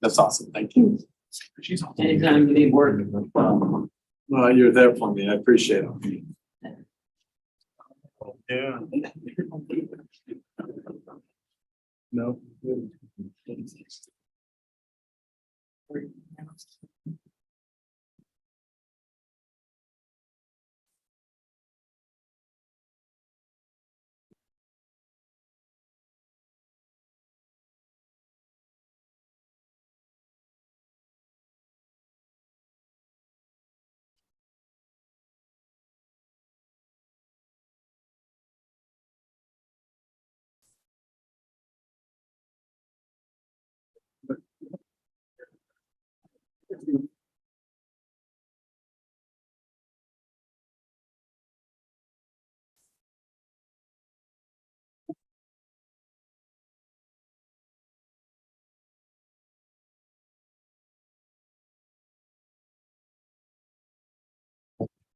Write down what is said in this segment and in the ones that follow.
That's awesome. Thank you. Anytime you need work. Well, you're there for me. I appreciate it. Yeah. No.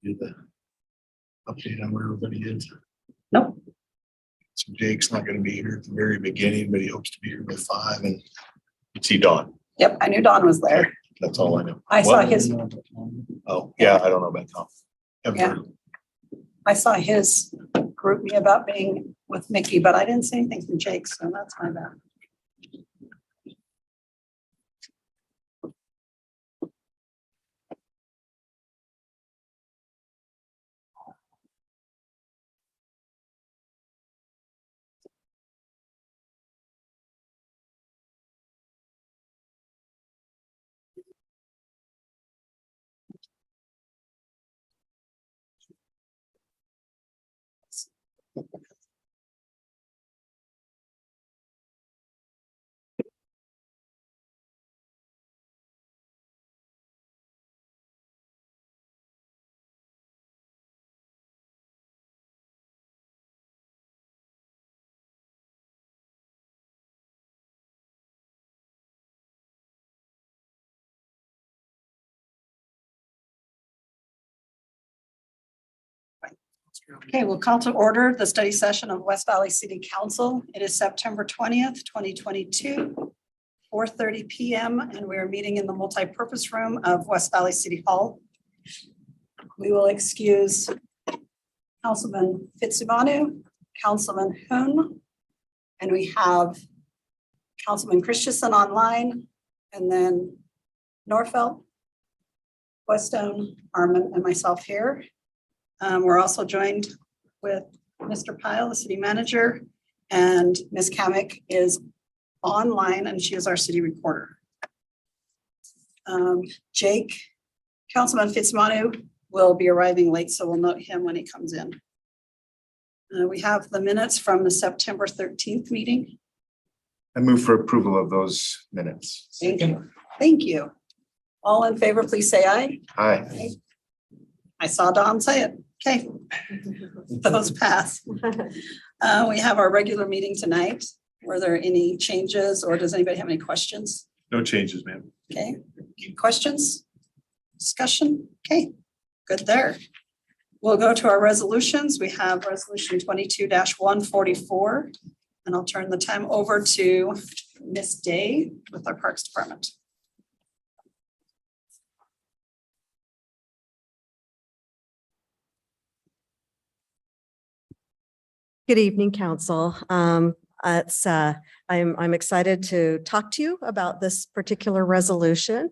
Do the update on where everybody is. Nope. So Jake's not gonna be here at the very beginning, but he hopes to be here by 5 and see Dawn. Yep, I knew Don was there. That's all I know. I saw What? his, Oh, yeah, I don't know about Tom. Yeah. I saw his group me about being with Mickey, but I didn't see anything from Jake, so that's my bad. Okay, we'll call to order the study session of West Valley City Council. It is September 20th, 2022, 4:30 PM, and we are meeting in the multipurpose room of West Valley City Hall. We will excuse Councilman Fitzsimonu, Councilman Hoon, and we have Councilman Christensen online, and then Norfelt, Westone, Armin, and myself here. We're also joined with Mr. Pyle, the city manager, and Ms. Kamick is online and she is our city recorder. Jake, Councilman Fitzsimonu will be arriving late, so we'll note him when he comes in. We have the minutes from the September 13th meeting. I move for approval of those minutes. Thank you. Thank you. All in favor, please say aye. Aye. I saw Don say it. Okay. Those pass. We have our regular meeting tonight. Were there any changes or does anybody have any questions? No changes, ma'am. Okay, questions? Discussion? Okay, good there. We'll go to our resolutions. We have resolution 22-144. And I'll turn the time over to Ms. Day with our Parks Department. Good evening, Council. I'm excited to talk to you about this particular resolution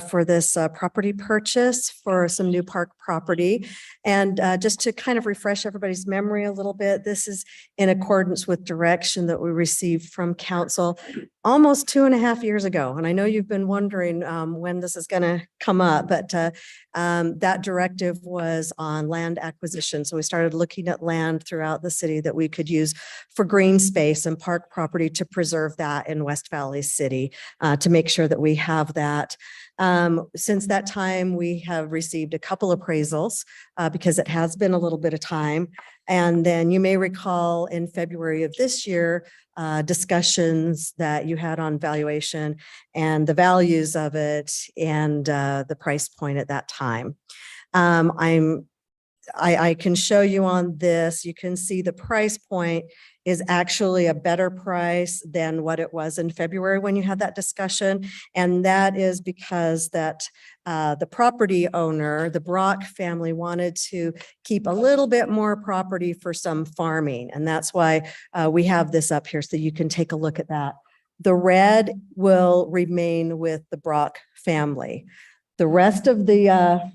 for this property purchase for some new park property. And just to kind of refresh everybody's memory a little bit, this is in accordance with direction that we received from Council almost 2.5 years ago. And I know you've been wondering when this is going to come up, but that directive was on land acquisition. So we started looking at land throughout the city that we could use for green space and park property to preserve that in West Valley City to make sure that we have that. Since that time, we have received a couple appraisals because it has been a little bit of time. And then you may recall in February of this year, discussions that you had on valuation and the values of it and the price point at that time. I can show you on this, you can see the price point is actually a better price than what it was in February when you had that discussion. And that is because that the property owner, the Brock family, wanted to keep a little bit more property for some farming. And that's why we have this up here so you can take a look at that. The red will remain with the Brock family. The rest of the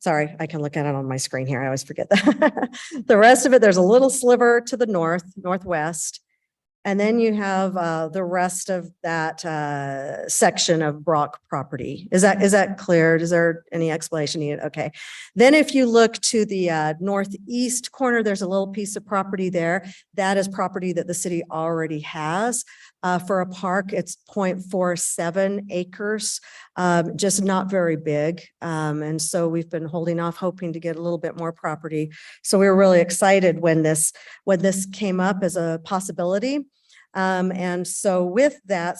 sorry, I can look at it on my screen here. I always forget that. The rest of it, there's a little sliver to the northwest. And then you have the rest of that section of Brock property. Is that clear? Is there any explanation needed? Okay. Then if you look to the northeast corner, there's a little piece of property there. That is property that the city already has. For a park, it's 0.47 acres, just not very big. And so we've been holding off, hoping to get a little bit more property. So we were really excited when this came up as a possibility. And so with that,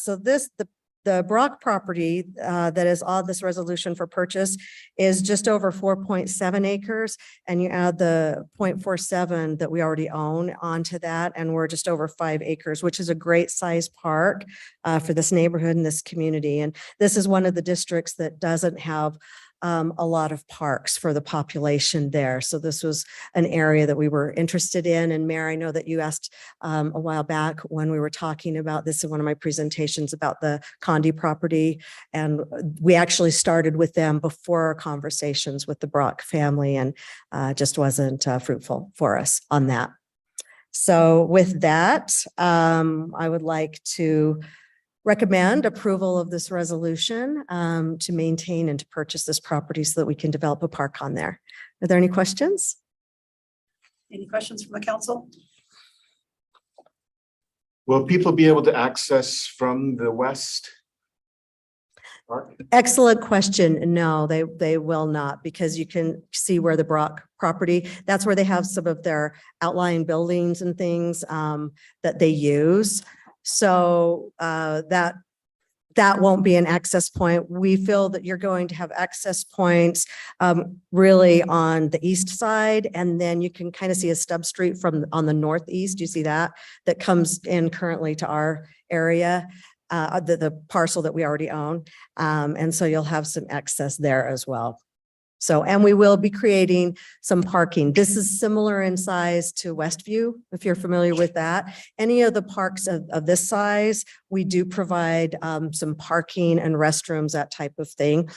the Brock property that is on this resolution for purchase is just over 4.7 acres. And you add the 0.47 that we already own onto that, and we're just over 5 acres, which is a great size park for this neighborhood and this community. And this is one of the districts that doesn't have a lot of parks for the population there. So this was an area that we were interested in. And Mayor, I know that you asked a while back when we were talking about this in one of my presentations about the Condi property. And we actually started with them before our conversations with the Brock family, and just wasn't fruitful for us on that. So with that, I would like to recommend approval of this resolution to maintain and to purchase this property so that we can develop a park on there. Are there any questions? Any questions from the council? Will people be able to access from the west? Park? Excellent question. No, they will not, because you can see where the Brock property, that's where they have some of their outlying buildings and things that they use. So that won't be an access point. We feel that you're going to have access points really on the east side, and then you can kind of see a stub street on the northeast. You see that comes in currently to our area, the parcel that we already own. And so you'll have some access there as well. So, and we will be creating some parking. This is similar in size to Westview, if you're familiar with that. Any of the parks of this size, we do provide some parking and restrooms, that type of thing.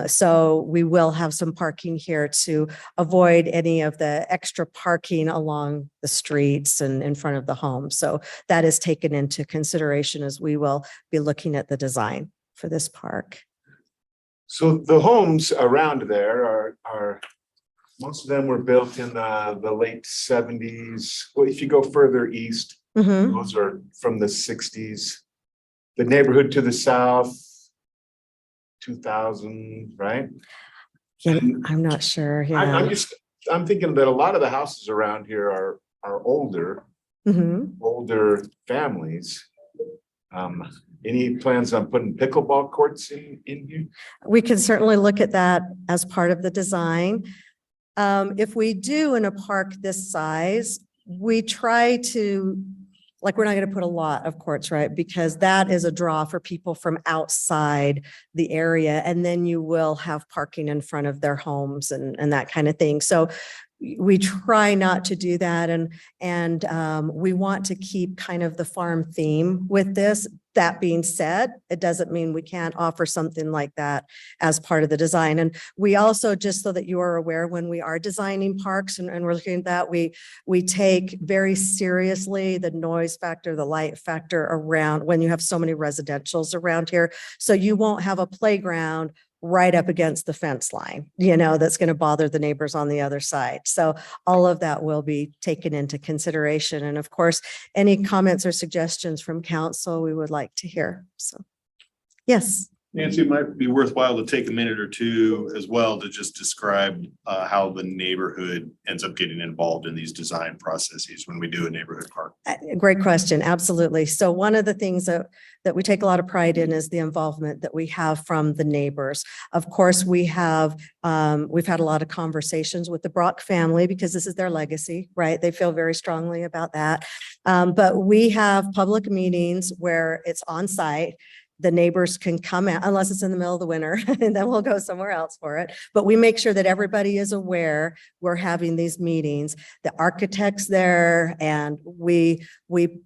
So we will have some parking here to avoid any of the extra parking along the streets and in front of the home. So that is taken into consideration as we will be looking at the design for this park. So the homes around there are most of them were built in the late 70s. Well, if you go further east, those are from the 60s. The neighborhood to the south, 2000, right? Yeah, I'm not sure. Yeah. I'm thinking that a lot of the houses around here are older families. Any plans on putting pickleball courts in here? We can certainly look at that as part of the design. If we do in a park this size, we try to, like, we're not going to put a lot of courts, right? Because that is a draw for people from outside the area. And then you will have parking in front of their homes and that kind of thing. So we try not to do that. And we want to keep kind of the farm theme with this. That being said, it doesn't mean we can't offer something like that as part of the design. And we also, just so that you are aware, when we are designing parks and we're looking at that, we take very seriously the noise factor, the light factor around when you have so many residentials around here. So you won't have a playground right up against the fence line, that's going to bother the neighbors on the other side. So all of that will be taken into consideration. And of course, any comments or suggestions from council, we would like to hear. So, yes. Nancy, it might be worthwhile to take a minute or two as well to just describe how the neighborhood ends up getting involved in these design processes when we do a neighborhood park. Great question. Absolutely. So one of the things that we take a lot of pride in is the involvement that we have from the neighbors. Of course, we've had a lot of conversations with the Brock family because this is their legacy, right? They feel very strongly about that. But we have public meetings where it's on site. The neighbors can come out unless it's in the middle of the winter and then we'll go somewhere else for it. But we make sure that everybody is aware we're having these meetings, the architect's there, and we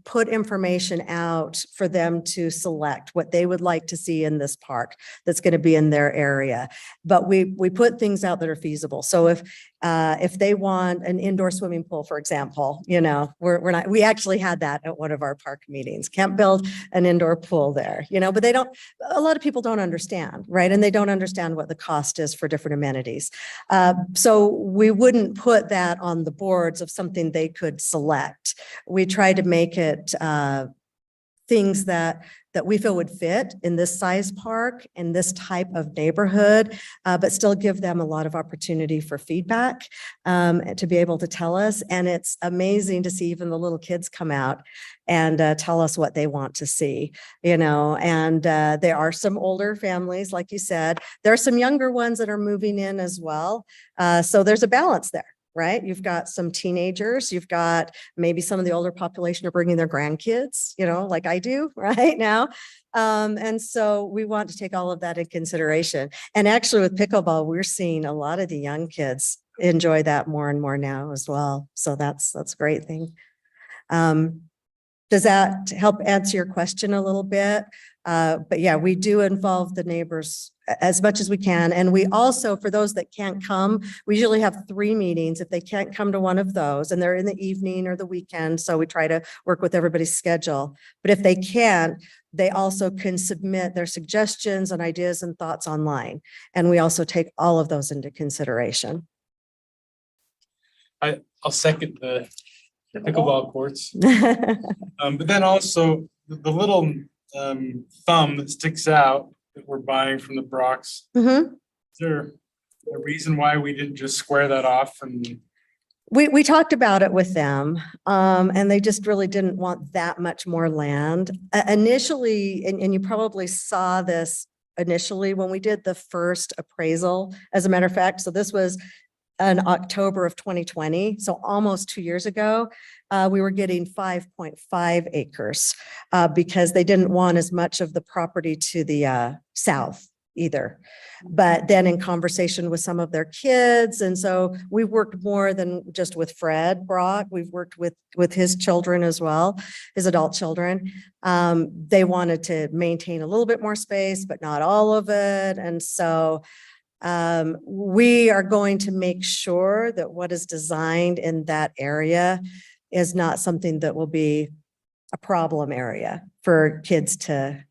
put information out for them to select what they would like to see in this park that's going to be in their area. But we put things out that are feasible. So if they want an indoor swimming pool, for example, we actually had that at one of our park meetings. Can't build an indoor pool there, but a lot of people don't understand, right? And they don't understand what the cost is for different amenities. So we wouldn't put that on the boards of something they could select. We try to make it things that we feel would fit in this size park, in this type of neighborhood, but still give them a lot of opportunity for feedback to be able to tell us. And it's amazing to see even the little kids come out and tell us what they want to see, and there are some older families, like you said, there are some younger ones that are moving in as well. So there's a balance there. Right? You've got some teenagers, you've got maybe some of the older population are bringing their grandkids, like I do right now. And so we want to take all of that in consideration. And actually with pickleball, we're seeing a lot of the young kids enjoy that more and more now as well. So that's a great thing. Does that help answer your question a little bit? But yeah, we do involve the neighbors as much as we can. And we also, for those that can't come, we usually have 3 meetings. If they can't come to one of those and they're in the evening or the weekend, so we try to work with everybody's schedule. But if they can't, they also can submit their suggestions and ideas and thoughts online. And we also take all of those into consideration. I'll second the pickleball courts. But then also the little thumb that sticks out that we're buying from the Brocks. Mhm. Is there a reason why we didn't just square that off? And We talked about it with them, and they just really didn't want that much more land. Initially, and you probably saw this initially when we did the first appraisal, as a matter of fact. So this was in October of 2020, so almost 2 years ago. We were getting 5.5 acres because they didn't want as much of the property to the south either. But then in conversation with some of their kids, and so we worked more than just with Fred Brock, we've worked with his children as well, his adult children. They wanted to maintain a little bit more space, but not all of it. And so we are going to make sure that what is designed in that area is not something that will be a problem area for kids to,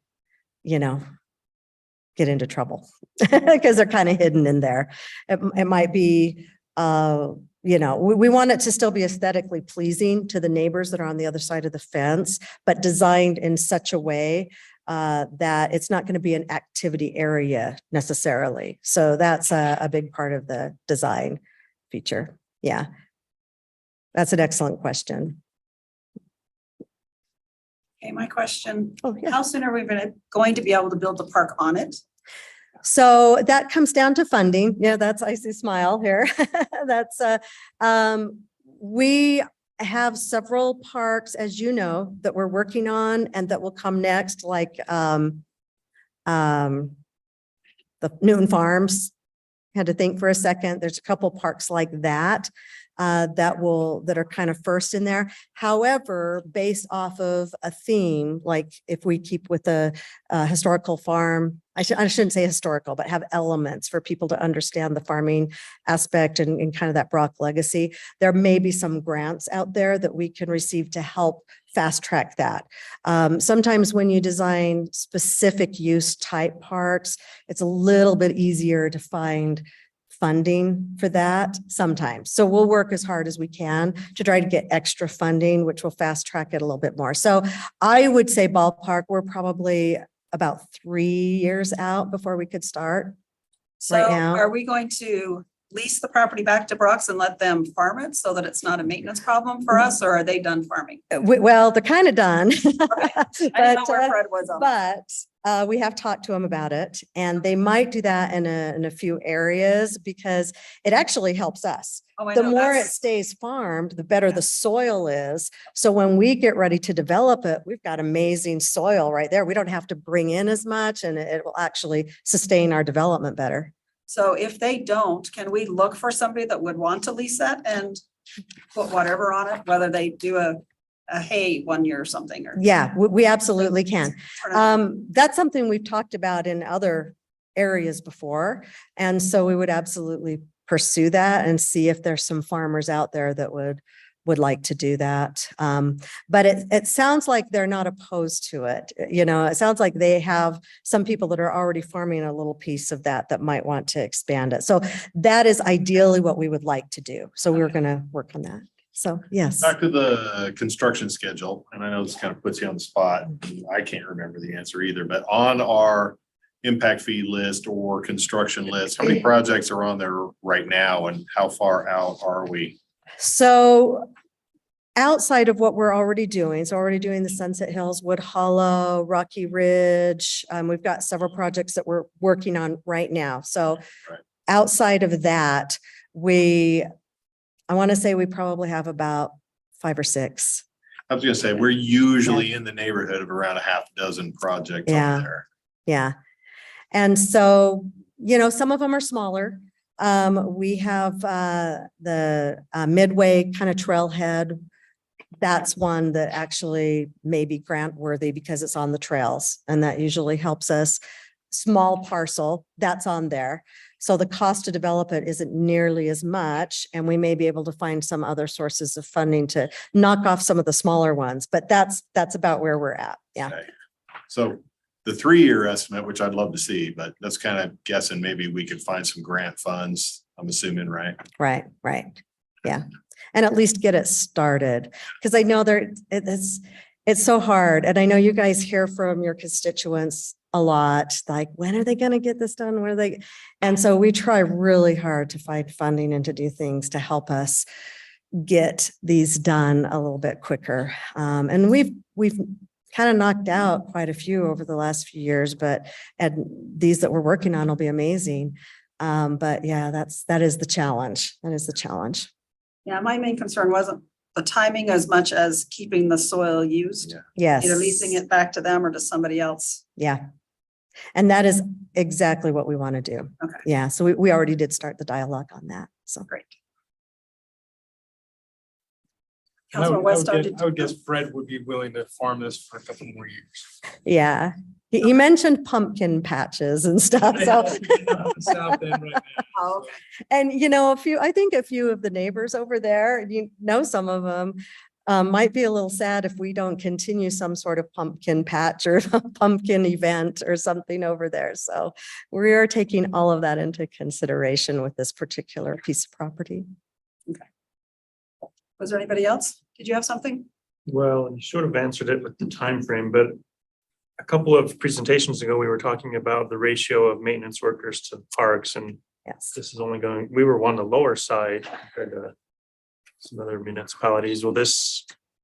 get into trouble because they're kind of hidden in there. It might be, we want it to still be aesthetically pleasing to the neighbors that are on the other side of the fence, but designed in such a way that it's not going to be an activity area necessarily. So that's a big part of the design feature. Yeah. That's an excellent question. Okay, my question, Oh, yeah. how soon are we going to be able to build the park on it? So that comes down to funding. Yeah, that's Icy Smile here. That's we have several parks, as you know, that we're working on and that will come next, like the Newton Farms. Had to think for a second. There's a couple parks like that. That are kind of first in there. However, based off of a theme, like if we keep with the historical farm, I shouldn't say historical, but have elements for people to understand the farming aspect and kind of that Brock legacy. There may be some grants out there that we can receive to help fast track that. Sometimes when you design specific use type parks, it's a little bit easier to find funding for that sometimes. So we'll work as hard as we can to try to get extra funding, which will fast track it a little bit more. So I would say ballpark, we're probably about 3 years out before we could start. So Right now. are we going to lease the property back to Brock's and let them farm it so that it's not a maintenance problem for us, or are they done farming? Well, they're kind of done. I didn't know But, where Fred was on that. But we have talked to them about it, and they might do that in a few areas because it actually helps us. Oh, I The know, more it that's- stays farmed, the better the soil is. So when we get ready to develop it, we've got amazing soil right there. We don't have to bring in as much, and it will actually sustain our development better. So if they don't, can we look for somebody that would want to lease that and put whatever on it, whether they do a hay 1 year or something, or? Yeah, we absolutely can. turn it- That's something we've talked about in other areas before. And so we would absolutely pursue that and see if there's some farmers out there that would like to do that. But it sounds like they're not opposed to it. You know, it sounds like they have some people that are already farming a little piece of that might want to expand it. So that is ideally what we would like to do. So we're going to work on that. So yes. Back to the construction schedule, and I know this kind of puts you on the spot. I can't remember the answer either, but on our impact fee list or construction list, how many projects are on there right now and how far out are we? So outside of what we're already doing, so already doing the Sunset Hills, Wood Hollow, Rocky Ridge, we've got several projects that we're working on right now. So Right. outside of that, I want to say we probably have about 5 or 6. I was gonna say, we're usually in the neighborhood of around a half dozen projects Yeah. on there. Yeah. And so, you know, some of them are smaller. We have the Midway kind of trailhead. That's one that actually may be grant worthy because it's on the trails, and that usually helps us. Small parcel, that's on there. So the cost to develop it isn't nearly as much, and we may be able to find some other sources of funding to knock off some of the smaller ones, but that's about where we're at. Yeah. Okay. So the 3-year estimate, which I'd love to see, but that's kind of guessing maybe we could find some grant funds, I'm assuming, right? Right, right. Yeah. And at least get it started. Because I know it's so hard. And I know you guys hear from your constituents a lot, like, when are they going to get this done? When are they? And so we try really hard to find funding and to do things to help us get these done a little bit quicker. And we've kind of knocked out quite a few over the last few years, and these that we're working on will be amazing. But yeah, that is the challenge. That is the challenge. Yeah, my main concern wasn't the timing as much as keeping the soil used, Yeah. Yes. either leasing it back to them or to somebody else. Yeah. And that is exactly what we want to do. Okay. Yeah. So we already did start the dialogue on that. So Great. I Councilman West, would guess Fred would be willing to farm this for a couple more years. yeah, he mentioned pumpkin patches and stuff. So, South end right now. Oh, and I think a few of the neighbors over there, some of them might be a little sad if we don't continue some sort of pumpkin patch or pumpkin event or something over there. So we are taking all of that into consideration with this particular piece of property. was there anybody else? Did you have something? Well, you sort of answered it with the time frame, but a couple of presentations ago, we were talking about the ratio of maintenance workers to parks, and Yes. this is only we were on the lower side compared to some other municipalities.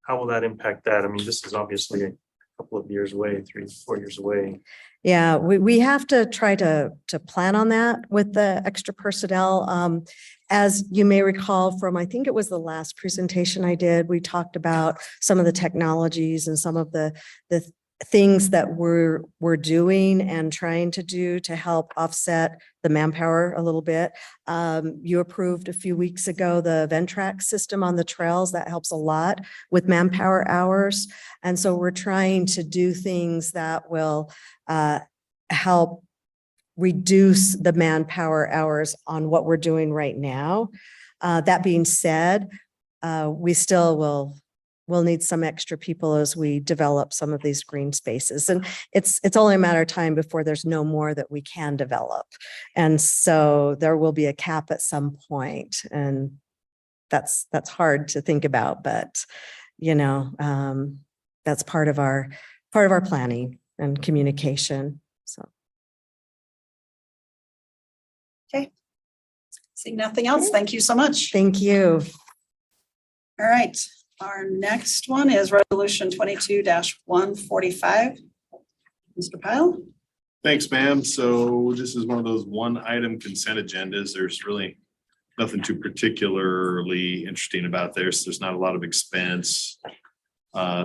How will that impact that? I mean, this is obviously a couple of years away, 3 to 4 years away. Yeah, we have to try to plan on that with the extra personnel. As you may recall from, I think it was the last presentation I did, we talked about some of the technologies and some of the things that we're doing and trying to do to help offset the manpower a little bit. You approved a few weeks ago the Ventrac system on the trails. That helps a lot with manpower hours. And so we're trying to do things that will help reduce the manpower hours on what we're doing right now. That being said, we still will need some extra people as we develop some of these green spaces. And it's only a matter of time before there's no more that we can develop. And so there will be a cap at some point, and that's hard to think about, but that's part of our planning. and communication. So. Seeing nothing else, thank you so much. Thank you. All right, our next one is resolution 22-145. Mr. Pyle? Thanks, ma'am. So this is one of those one item consent agendas. There's really nothing too particularly interesting about this. There's not a lot of expense.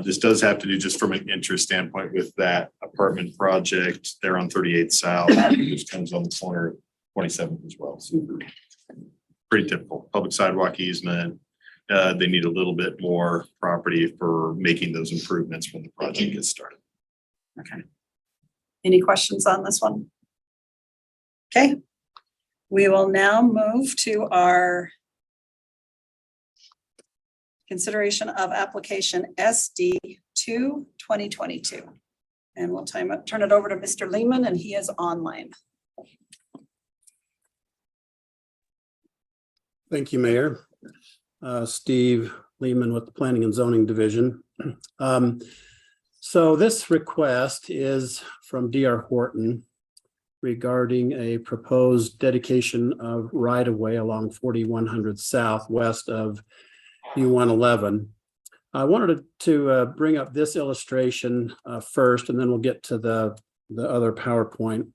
This does have to do just from an interest standpoint with that apartment project there on 38th South, which comes on the corner of 27th as well. So pretty typical public sidewalk easement. They need a little bit more property for making those improvements when the project gets started. Okay. Any questions on this one? Okay, we will now move to our consideration of application SD 2-2022. And we'll turn it over to Mr. Lehman, and he is online. Thank you, Mayor. Steve Lehman with the Planning and Zoning Division. So this request is from D.R. Horton regarding a proposed dedication of right-of-way along 4100 South west of U-111. I wanted to bring up this illustration first, and then we'll get to the other PowerPoint.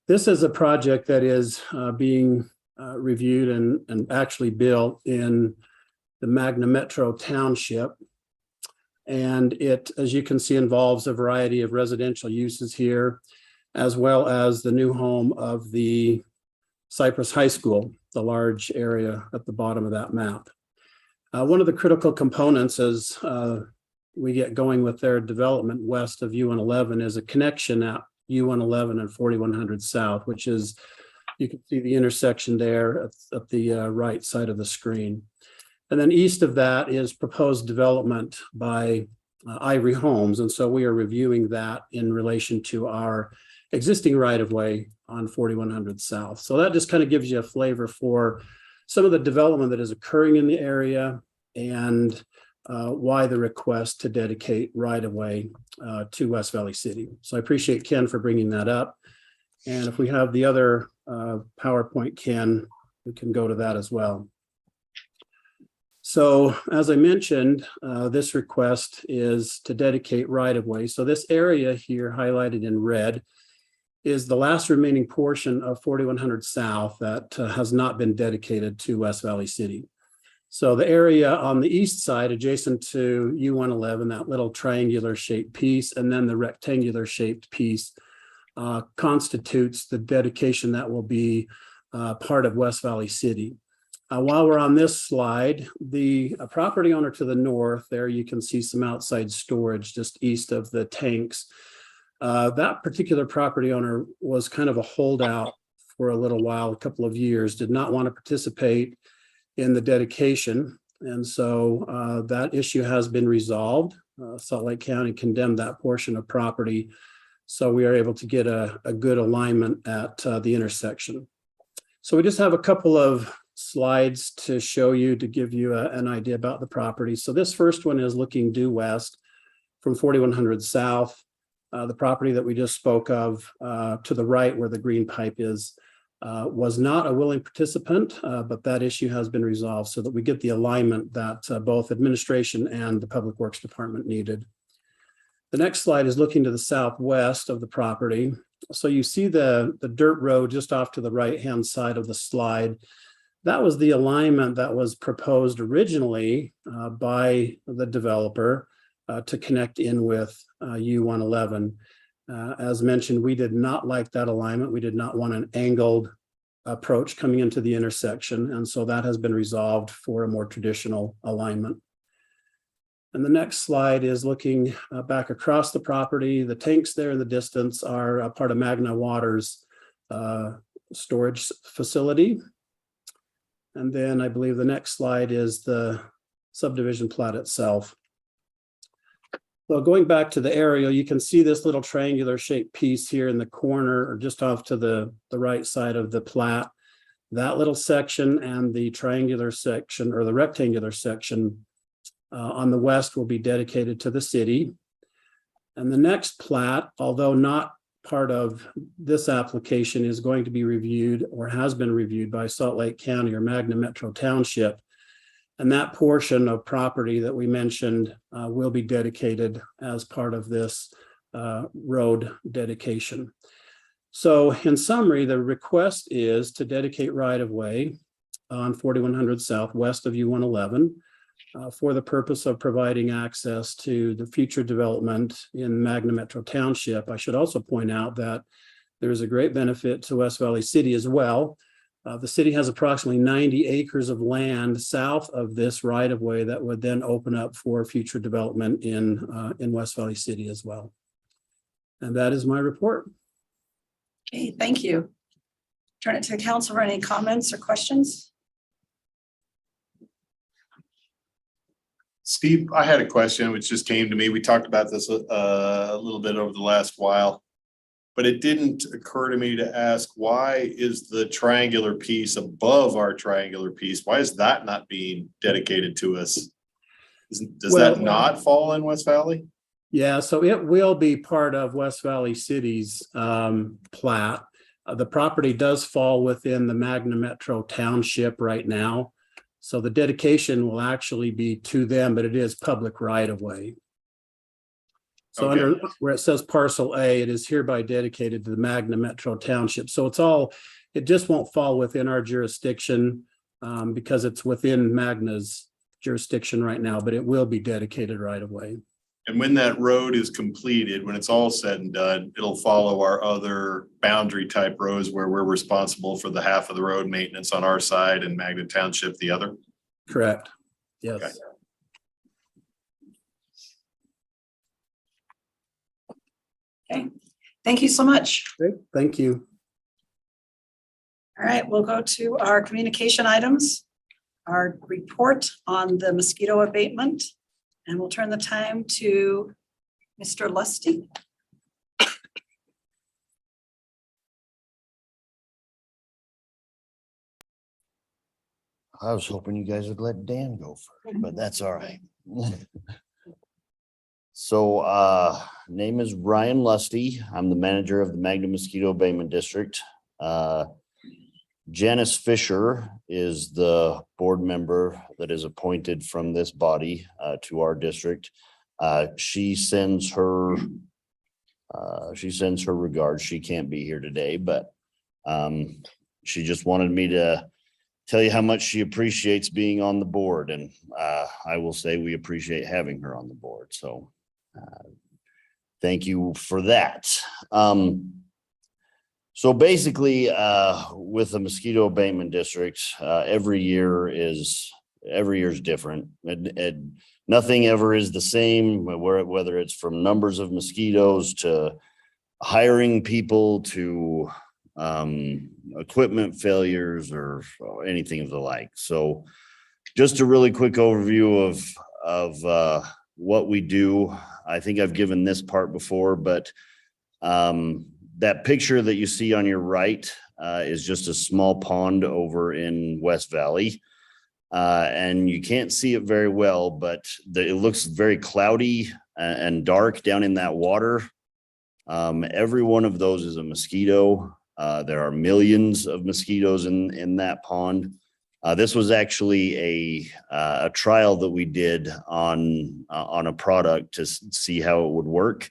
This is a project that is being reviewed and actually built in the Magna Metro Township. And it, as you can see, involves a variety of residential uses here, as well as the new home of the Cypress High School, the large area at the bottom of that map. One of the critical components as we get going with their development west of U-111 is a connection at U-111 and 4100 South, which is, you can see the intersection there at the right side of the screen. And then east of that is proposed development by Ivory Homes. And so we are reviewing that in relation to our existing right-of-way on 4100 South. So that just kind of gives you a flavor for some of the development that is occurring in the area and why the request to dedicate right-of-way to West Valley City. So I appreciate Ken for bringing that up. And if we have the other PowerPoint, Ken, we can go to that as well. So as I mentioned, this request is to dedicate right-of-way. So this area here highlighted in red is the last remaining portion of 4100 South that has not been dedicated to West Valley City. So the area on the east side adjacent to U-111, that little triangular shaped piece, and then the rectangular shaped piece constitutes the dedication that will be part of West Valley City. While we're on this slide, the property owner to the north there, you can see some outside storage just east of the tanks. That particular property owner was kind of a holdout for a little while, a couple of years, did not want to participate in the dedication. And so that issue has been resolved. Salt Lake County condemned that portion of property. So we are able to get a good alignment at the intersection. So we just have a couple of slides to show you, to give you an idea about the property. So this first one is looking due west from 4100 South. The property that we just spoke of to the right where the green pipe is was not a willing participant, but that issue has been resolved so that we get the alignment that both administration and the Public Works Department needed. The next slide is looking to the southwest of the property. So you see the dirt road just off to the right-hand side of the slide. That was the alignment that was proposed originally by the developer to connect in with U-111. As mentioned, we did not like that alignment. We did not want an angled approach coming into the intersection. And so that has been resolved for a more traditional alignment. And the next slide is looking back across the property. The tanks there in the distance are a part of Magna Water's storage facility. And then I believe the next slide is the subdivision plat itself. Well, going back to the aerial, you can see this little triangular shaped piece here in the corner or just off to the right side of the plat. That little section and the triangular section or the rectangular section on the west will be dedicated to the city. And the next plat, although not part of this application, is going to be reviewed or has been reviewed by Salt Lake County or Magna Metro Township. And that portion of property that we mentioned will be dedicated as part of this road dedication. So in summary, the request is to dedicate right-of-way on 4100 South west of U-111 for the purpose of providing access to the future development in Magna Metro Township. I should also point out that there is a great benefit to West Valley City as well. The city has approximately 90 acres of land south of this right-of-way that would then open up for future development in West Valley City as well. And that is my report. Okay, thank you. Turn it to the council for any comments or questions. Steve, I had a question which just came to me. We talked about this a little bit over the last while, but it didn't occur to me to ask, why is the triangular piece above our triangular piece? Why is that not being dedicated to us? Does Well, that not fall in West Valley? Yeah, so it will be part of West Valley City's plat. The property does fall within the Magna Metro Township right now. So the dedication will actually be to them, but it is public right of way. So Okay. under where it says parcel A, it is hereby dedicated to the Magna Metro Township. So it just won't fall within our jurisdiction because it's within Magna's jurisdiction right now, but it will be dedicated right of way. And when that road is completed, when it's all said and done, it'll follow our other boundary type roads where we're responsible for the half of the road maintenance on our side and Magna Township the other. Correct. Yes. Okay. Okay, thank you so much. Great. Thank you. All right, we'll go to our communication items, our report on the mosquito abatement, and we'll turn the time to Mr. Lusty. I was hoping you guys would let Dan go first, but that's all right. So name is Ryan Lusty. I'm the manager of the Magna Mosquito Abatement District. Janice Fisher is the board member that is appointed from this body to our district. She sends her regards. She can't be here today, but she just wanted me to tell you how much she appreciates being on the board, and I will say we appreciate having her on the board. So thank you for that. So basically, with the mosquito abatement district, every year is different. Nothing ever is the same, whether it's from numbers of mosquitoes to hiring people to equipment failures or anything of the like. So just a really quick overview of what we do. I think I've given this part before, but that picture that you see on your right is just a small pond over in West Valley. And you can't see it very well, but it looks very cloudy and dark down in that water. Every one of those is a mosquito. There are millions of mosquitoes in that pond. This was actually a trial that we did on a product to see how it would work.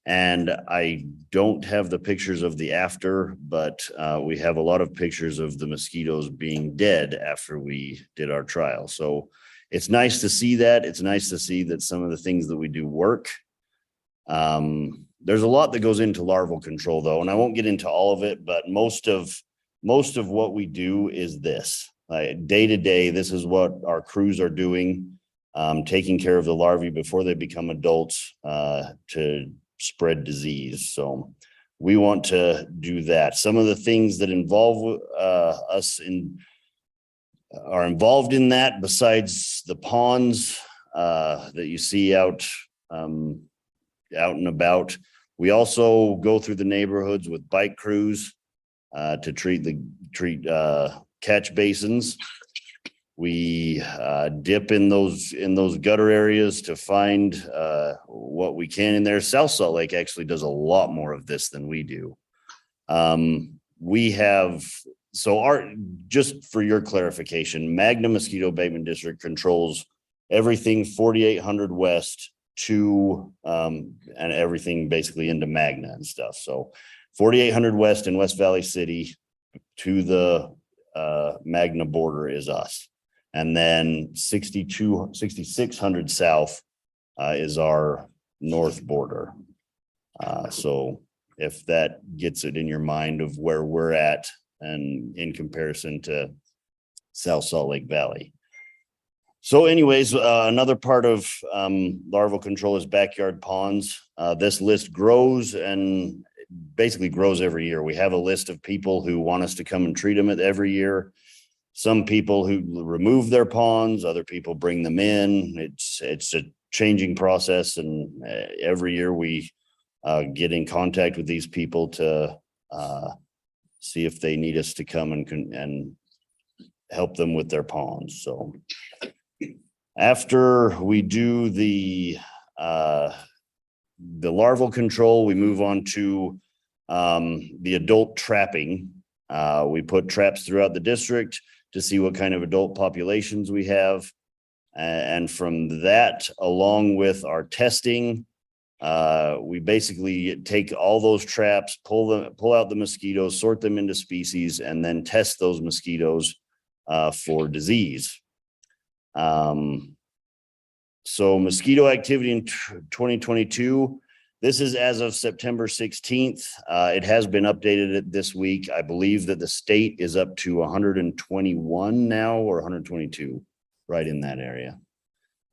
And I don't have the pictures of the after, but we have a lot of pictures of the mosquitoes being dead after we did our trial. So it's nice to see that. It's nice to see that some of the things that we do work. There's a lot that goes into larval control though, and I won't get into all of it, but most of what we do is this. Day to day, this is what our crews are doing, taking care of the larvae before they become adults to spread disease. So we want to do that. Some of the things that involve us are involved in that, besides the ponds that you see out and about. We also go through the neighborhoods with bike crews to treat catch basins. We dip in those gutter areas to find what we can in there. South Salt Lake actually does a lot more of this than we do. We have, just for your clarification, Magna Mosquito Abatement District controls everything 4800 west to and everything basically into Magna and stuff. So 4800 west in West Valley City to the Magna border is us. And then 6600 south is our north border. So if that gets it in your mind of where we're at and in comparison to South Salt Lake Valley. So anyways, another part of larval control is backyard ponds. This list grows and basically grows every year. We have a list of people who want us to come and treat them every year. Some people who remove their ponds, other people bring them in. It's a changing process, and every year we get in contact with these people to see if they need us to come and help them with their ponds. So after we do the larval control, we move on to the adult trapping. We put traps throughout the district to see what kind of adult populations we have. And from that, along with our testing, we basically take all those traps, pull out the mosquitoes, sort them into species, and then test those mosquitoes for disease. So mosquito activity in 2022, this is as of September 16th. It has been updated this week. I believe that the state is up to 121 now, or 122, right in that area,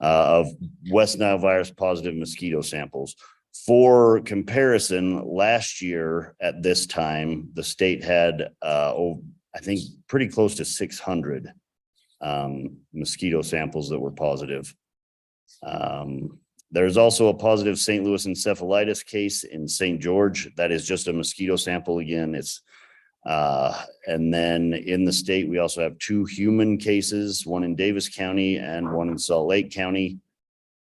of West Nile virus positive mosquito samples. For comparison, last year at this time, the state had, I think, pretty close to 600 mosquito samples that were positive. There's also a positive St. Louis encephalitis case in St. George. That is just a mosquito sample again. And then in the state, we also have 2 human cases, one in Davis County and one in Salt Lake County.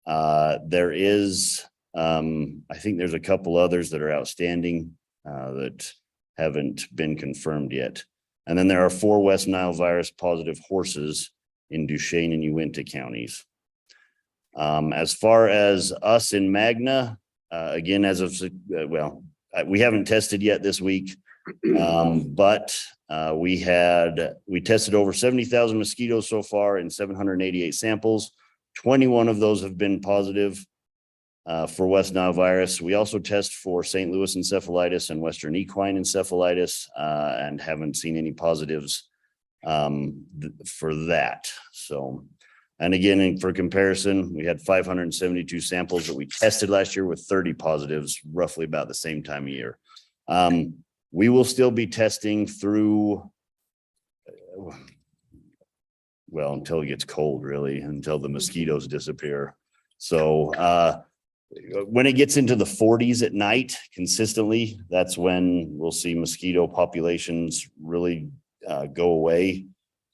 There is, I think there's a couple others that are outstanding that haven't been confirmed yet. And then there are 4 West Nile virus positive horses in Duchesne and Uinta counties. As far as us in Magna, again, as of, we haven't tested yet this week, but we tested over 70,000 mosquitoes so far in 788 samples. 21 of those have been positive for West Nile virus. We also test for St. Louis encephalitis and Western equine encephalitis and haven't seen any positives for that. So, and again, for comparison, we had 572 samples that we tested last year with 30 positives, roughly about the same time of year. We will still be testing through, well, until it gets cold, really, until the mosquitoes disappear. So when it gets into the 40s at night consistently, that's when we'll see mosquito populations really go away.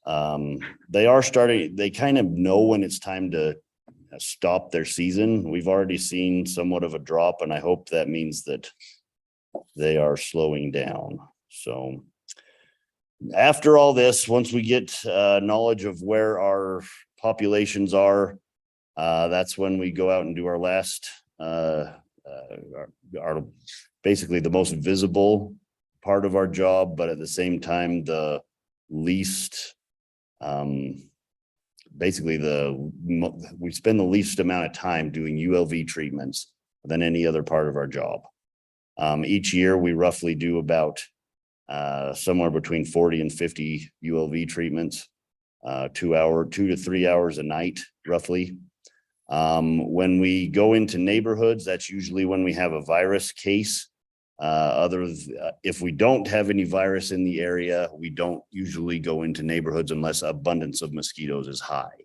They kind of know when it's time to stop their season. We've already seen somewhat of a drop, and I hope that means that they are slowing down. So after all this, once we get knowledge of where our populations are, that's when we go out and do our last, our basically the most visible part of our job, but at the same time, the least, basically we spend the least amount of time doing ULV treatments than any other part of our job. Each year we roughly do about somewhere between 40 and 50 ULV treatments, 2 to 3 hours a night, roughly. When we go into neighborhoods, that's usually when we have a virus case. If we don't have any virus in the area, we don't usually go into neighborhoods unless abundance of mosquitoes is high.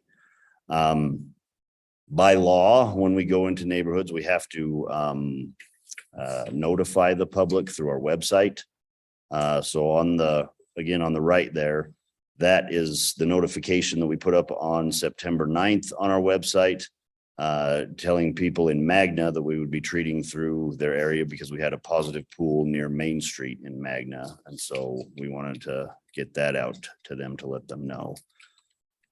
By law, when we go into neighborhoods, we have to notify the public through our website. So on the right there, That is the notification that we put up on September 9th on our website, telling people in Magna that we would be treating through their area because we had a positive pool near Main Street in Magna. And so we wanted to get that out to them to let them know.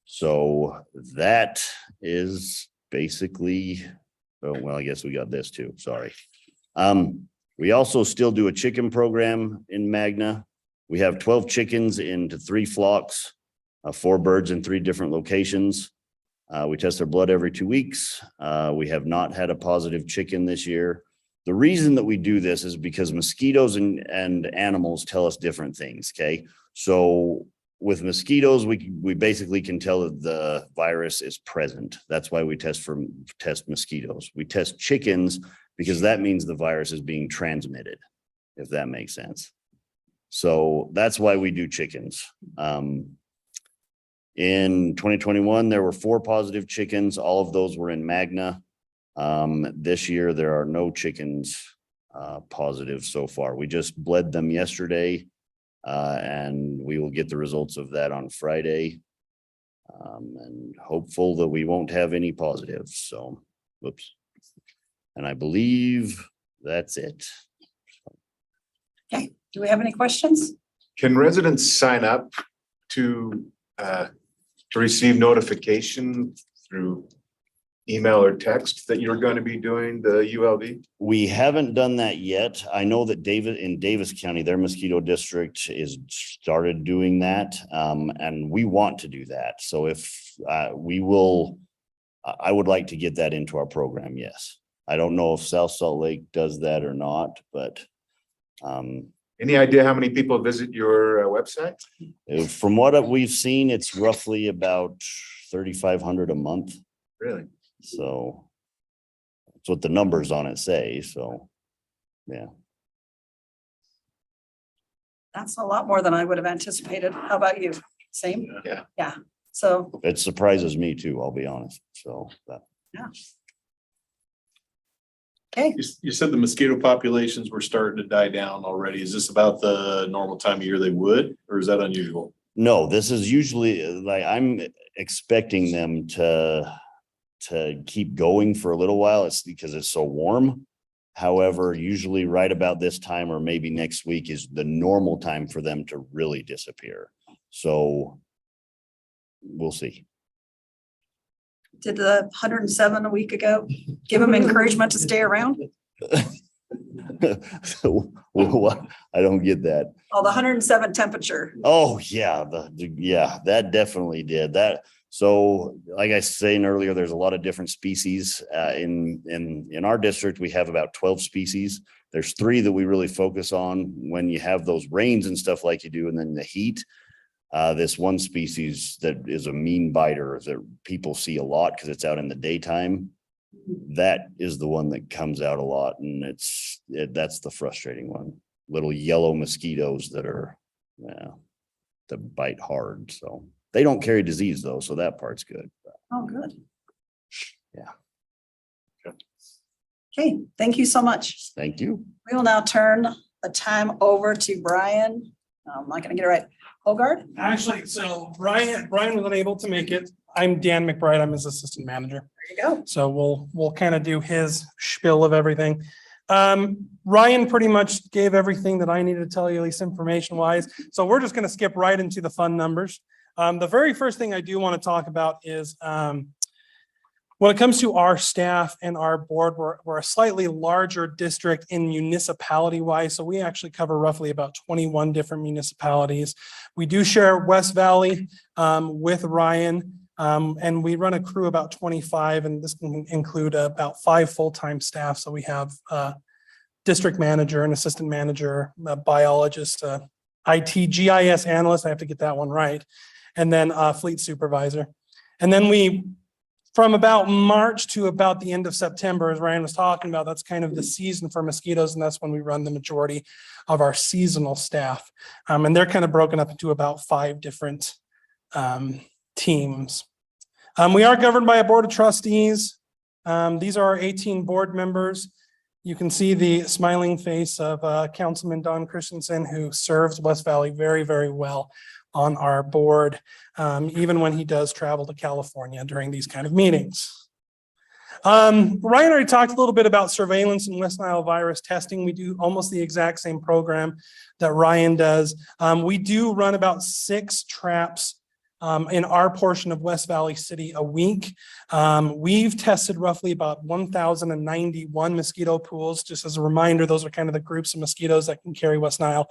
So that is basically, oh, well, I guess we got this too, sorry. We also still do a chicken program in Magna. We have 12 chickens into 3 flocks, 4 birds in 3 different locations. We test their blood every 2 weeks. We have not had a positive chicken this year. The reason that we do this is because mosquitoes and animals tell us different things, okay? So with mosquitoes, we basically can tell that the virus is present. That's why we test mosquitoes. We test chickens because that means the virus is being transmitted, if that makes sense. So that's why we do chickens. In 2021, there were 4 positive chickens. All of those were in Magna. This year, there are no chickens positive so far. We just bled them yesterday, and we will get the results of that on Friday. And hopeful that we won't have any positives. So, whoops. And I believe that's it. Okay, do we have any questions? Can residents sign up to receive notification through email or text that you're going to be doing the ULV? We haven't done that yet. I know that in Davis County, their mosquito district is started doing that. And we want to do that. So if I would like to get that into our program. Yes. I don't know if South Salt Lake does that or not, but Any idea how many people visit your website? from what we've seen, it's roughly about 3,500 a month. Really? So that's what the numbers on it say. So, yeah. That's a lot more than I would have anticipated. How about you? Same? Yeah. Yeah, so, It surprises me too, I'll be honest. So, but yeah. Okay, You said the mosquito populations were starting to die down already. Is this about the normal time of year they would, or is that unusual? no, this is usually like, I'm expecting them to keep going for a little while. It's because it's so warm. However, usually right about this time or maybe next week is the normal time for them to really disappear. So we'll see. did the 107 a week ago give them encouragement to stay around? So, what? I don't get that. Oh, the 107 temperature. Oh, yeah, yeah, that definitely did that. So like I was saying earlier, there's a lot of different species in our district. We have about 12 species. There's 3 that we really focus on when you have those rains and stuff like you do, and then the heat. This one species that is a mean biter that people see a lot because it's out in the daytime. That is the one that comes out a lot, and that's the frustrating one. Little yellow mosquitoes that bite hard. So they don't carry disease though, so that part's good. Oh, good. Yeah. Okay, thank you so much. Thank you. We will now turn the time over to Brian. I'm not gonna get it right. Hogard? Actually, so Brian was unable to make it. I'm Dan McBride. I'm his assistant manager. There you go. So we'll kind of do his spiel of everything. Ryan pretty much gave everything that I needed to tell you, at least information wise. So we're just going to skip right into the fun numbers. The very first thing I do want to talk about is when it comes to our staff and our board, we're a slightly larger district in municipality wise. So we actually cover roughly about 21 different municipalities. We do share West Valley with Ryan. And we run a crew about 25, and this can include about 5 full-time staff. So we have district manager, an assistant manager, a biologist, IT, GIS analyst. I have to get that one right. And then a fleet supervisor. And then from about March to about the end of September, as Ryan was talking about, that's kind of the season for mosquitoes. And that's when we run the majority of our seasonal staff. And they're kind of broken up into about 5 different teams. We are governed by a board of trustees. These are our 18 board members. You can see the smiling face of Councilman Don Christensen, who serves West Valley very, very well on our board, even when he does travel to California during these kind of meetings. Ryan already talked a little bit about surveillance and West Nile virus testing. We do almost the exact same program that Ryan does. We do run about 6 traps in our portion of West Valley City a week. We've tested roughly about 1,091 mosquito pools. Just as a reminder, those are kind of the groups of mosquitoes that can carry West Nile.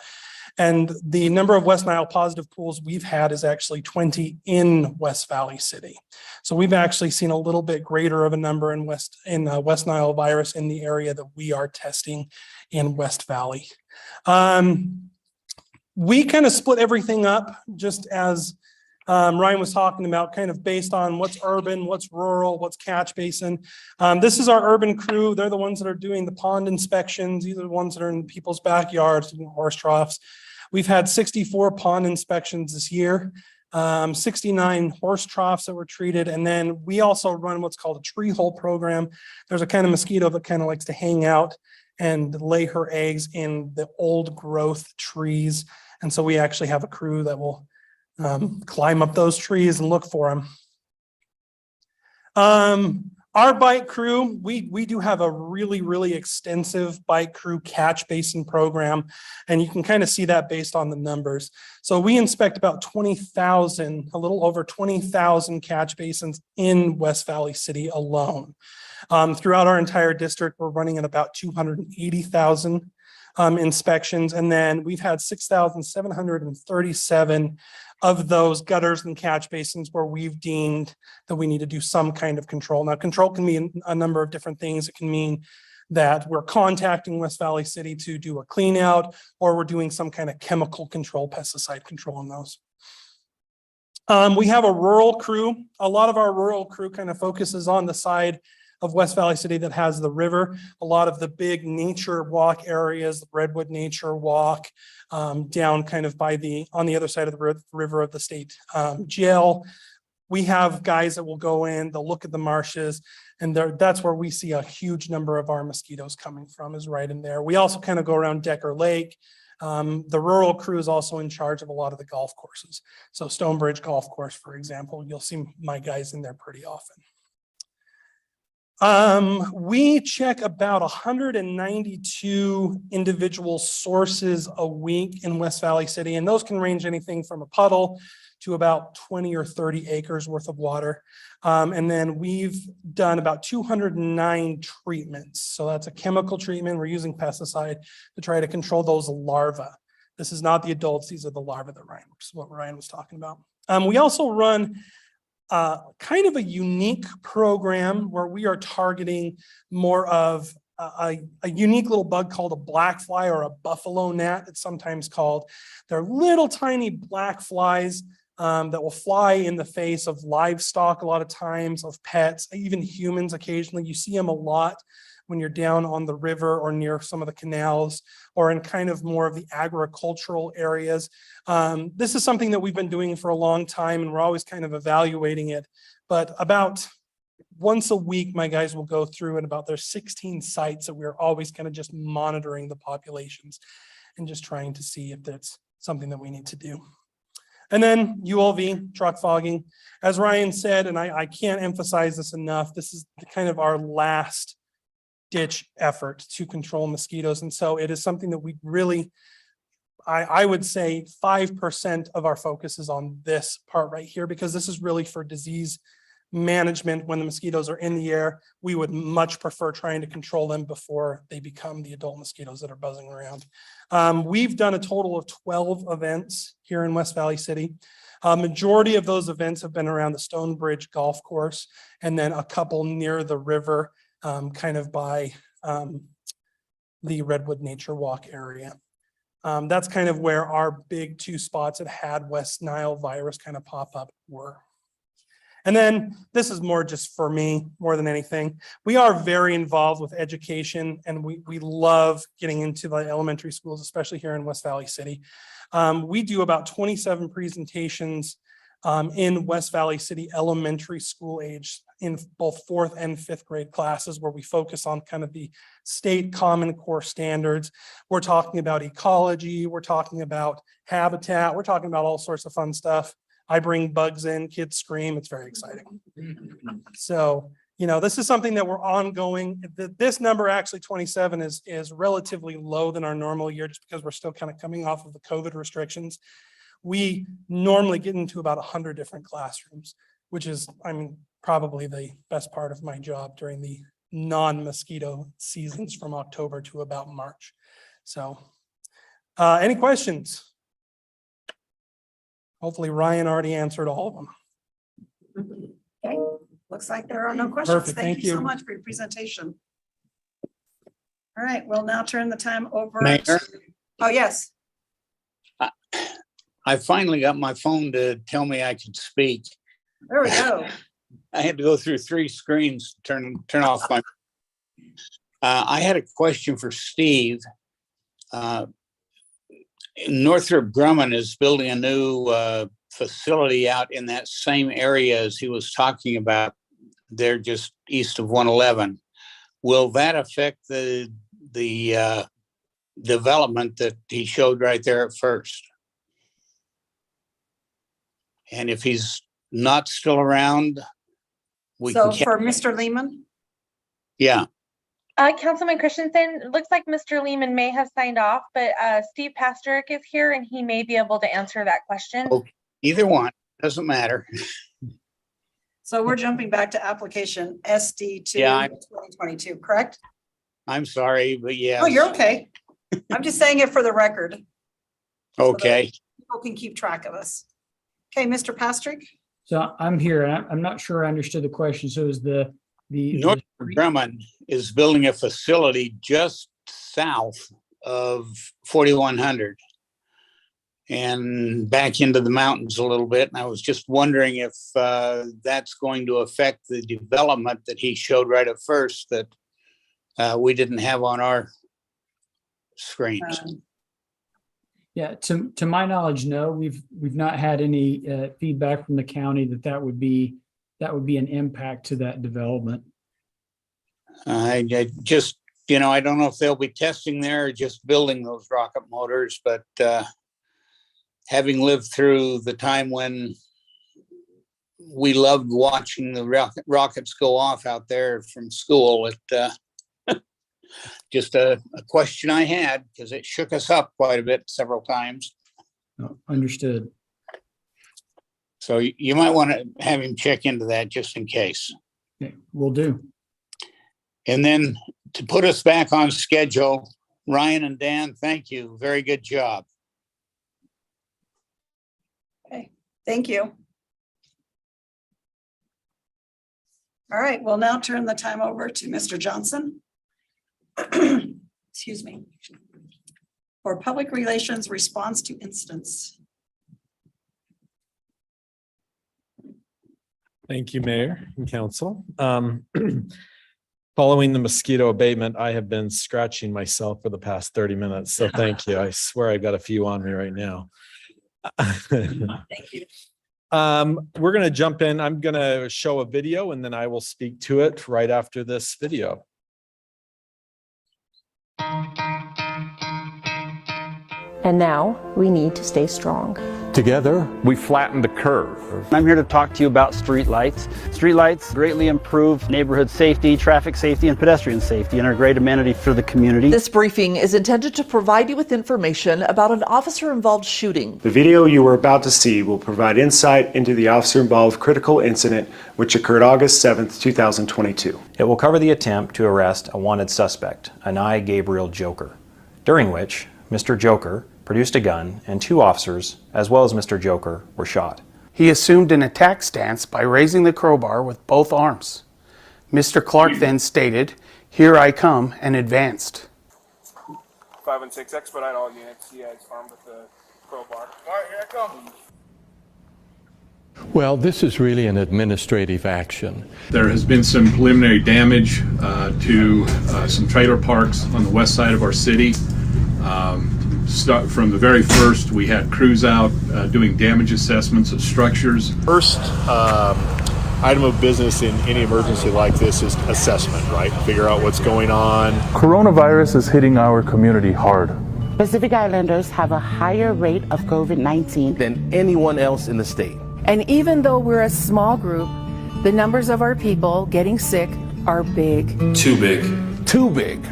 And the number of West Nile positive pools we've had is actually 20 in West Valley City. So we've actually seen a little bit greater of a number in West Nile virus in the area that we are testing in West Valley. We kind of split everything up just as Ryan was talking about, kind of based on what's urban, what's rural, what's catch basin. This is our urban crew. They're the ones that are doing the pond inspections. These are the ones that are in people's backyards, doing horse troughs. We've had 64 pond inspections this year, 69 horse troughs that were treated. And then we also run what's called a tree hole program. There's a kind of mosquito that kind of likes to hang out and lay her eggs in the old growth trees. And so we actually have a crew that will climb up those trees and look for them. Our bike crew, we do have a really extensive bike crew catch basin program, and you can kind of see that based on the numbers. So we inspect about 20,000, a little over 20,000 catch basins in West Valley City alone. Throughout our entire district, we're running at about 280,000 inspections, and then we've had 6,737 of those gutters and catch basins where we've deemed that we need to do some kind of control. Now, control can mean a number of different things. It can mean that we're contacting West Valley City to do a clean out, or we're doing some kind of chemical control, pesticide control on those. We have a rural crew. A lot of our rural crew kind of focuses on the side of West Valley City that has the river. A lot of the big nature walk areas, the Redwood Nature Walk, down kind of by on the other side of the river of the state jail. We have guys that will go in, they'll look at the marshes, and that's where we see a huge number of our mosquitoes coming from, is right in there. We also kind of go around Decker Lake. The rural crew is also in charge of a lot of the golf courses. So Stonebridge Golf Course, for example, you'll see my guys in there pretty often. We check about 192 individual sources a week in West Valley City, and those can range anything from a puddle to about 20 or 30 acres worth of water. And then we've done about 209 treatments. So that's a chemical treatment. We're using pesticide to try to control those larvae. This is not the adults, these are the larvae that what Ryan was talking about. We also run kind of a unique program where we are targeting more of a unique little bug called a black fly, or a buffalo gnat, it's sometimes called. They're little tiny black flies that will fly in the face of livestock a lot of times, of pets, even humans occasionally. You see them a lot when you're down on the river or near some of the canals, or in kind of more of the agricultural areas. This is something that we've been doing for a long time, and we're always kind of evaluating it. But about once a week, my guys will go through, and about there's 16 sites that we're always kind of just monitoring the populations and just trying to see if that's something that we need to do. And then ULV, truck fogging. As Ryan said, and I can't emphasize this enough, this is kind of our last ditch effort to control mosquitoes. And so it is something that we really, I would say 5% of our focus is on this part right here, because this is really for disease management. When the mosquitoes are in the air, we would much prefer trying to control them before they become the adult mosquitoes that are buzzing around. We've done a total of 12 events here in West Valley City. Majority of those events have been around the Stonebridge Golf Course, and then a couple near the river, kind of by the Redwood Nature Walk area. That's kind of where our big 2 spots that had West Nile virus kind of pop up were. And then this is more just for me, more than anything. We are very involved with education, and we love getting into the elementary schools, especially here in West Valley City. We do about 27 presentations in West Valley City elementary school age in both 4th and 5th grade classes, where we focus on kind of the state Common Core standards. We're talking about ecology, we're talking about habitat, we're talking about all sorts of fun stuff. I bring bugs in, kids scream, it's very exciting. So, you know, this is something that we're ongoing. This number, actually 27, is relatively low than our normal year, just because we're still kind of coming off of the COVID restrictions. We normally get into about 100 different classrooms, which is, I mean, probably the best part of my job during the non-mosquito seasons from October to about March. So, any questions? Hopefully Ryan already answered all of them. Okay, looks like there are no questions. Perfect, Thank thank you so you. much for your presentation. All right, we'll now turn the time over. Mayor? Oh, yes. I finally got my phone to tell me I could speak. There we go. I had to go through 3 screens to turn off my. I had a question for Steve. Northrop Grumman is building a new facility out in that same area as he was talking about. They're just east of 111. Will that affect the development that he showed right there at first? And if he's not still around, we So can. for Mr. Lehman, Yeah. Councilman Christensen, it looks like Mr. Lehman may have signed off, but Steve Pastorick is here and he may be able to answer that question. Okay. Either one, doesn't matter. so we're jumping back to application SD2 Yeah, 2022, correct? I'm sorry, but yeah. Oh, you're okay. I'm just saying it for the record. Okay. People can keep track of us. Okay, Mr. Pastrick? So I'm here, and I'm not sure I understood the question. So is the Northrop Grumman is building a facility just south of 4100 and back into the mountains a little bit. And I was just wondering if that's going to affect the development that he showed right at first that we didn't have on our screens. Yeah, to my knowledge, no, we've not had any feedback from the county that would be an impact to that development. I just, I don't know if they'll be testing there or just building those rocket motors, but having lived through the time when we loved watching the rockets go off out there from school, it just a question I had because it shook us up quite a bit several times. Oh, understood. So you might want to have him check into that just in case. Okay, will do. And then to put us back on schedule, Ryan and Dan, thank you. Very good job. Okay, thank you. All right, we'll now turn the time over to Mr. Johnson. Excuse me. For public relations response to incidents. Thank you, Mayor and Council. Following the mosquito abatement, I have been scratching myself for the past 30 minutes. So thank you. I swear I've got a few on me right now. Thank you. We're going to jump in. I'm going to show a video and then I will speak to it right after this video. And now we need to stay strong. Together, we flattened the curve. I'm here to talk to you about streetlights. Streetlights greatly improve neighborhood safety, traffic safety, and pedestrian safety, and are a great amenity for the community. This briefing is intended to provide you with information about an officer-involved shooting. The video you are about to see will provide insight into the officer-involved critical incident which occurred August 7th, 2022. It will cover the attempt to arrest a wanted suspect, Anai Gabriel Joker, during which Mr. Joker produced a gun and 2 officers, as well as Mr. Joker, were shot. He assumed an attack stance by raising the crowbar with both arms. Mr. Clark then stated, "Here I come," and advanced. 5 and 6 expedite all units. He is armed with the crowbar. All right, here I come. Well, this is really an administrative action. There has been some preliminary damage to some trailer parks on the west side of our city. From the very first, we had crews out doing damage assessments of structures. First item of business in any emergency like this is assessment, right? Figure out what's going on. Coronavirus is hitting our community hard. Pacific Islanders have a higher rate of COVID-19 than anyone else in the state. And even though we're a small group, the numbers of our people getting sick are big. Too big. Too big.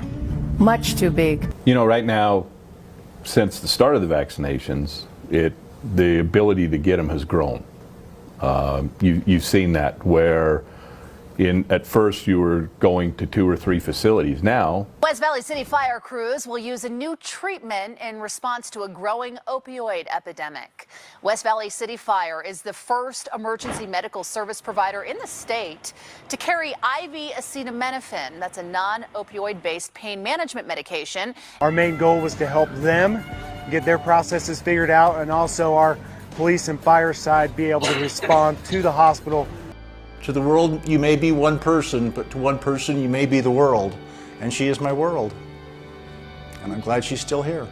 Much too big. You know, right now, since the start of the vaccinations, the ability to get them has grown. You've seen that where at first you were going to 2 or 3 facilities. Now, West Valley City fire crews will use a new treatment in response to a growing opioid epidemic. West Valley City Fire is the first emergency medical service provider in the state to carry IV acetaminophen. That's a non-opioid based pain management medication. Our main goal was to help them get their processes figured out, and also our police and fire side be able to respond to the hospital. To the world, you may be one person, but to one person, you may be the world. And she is my world. And I'm glad she's still here.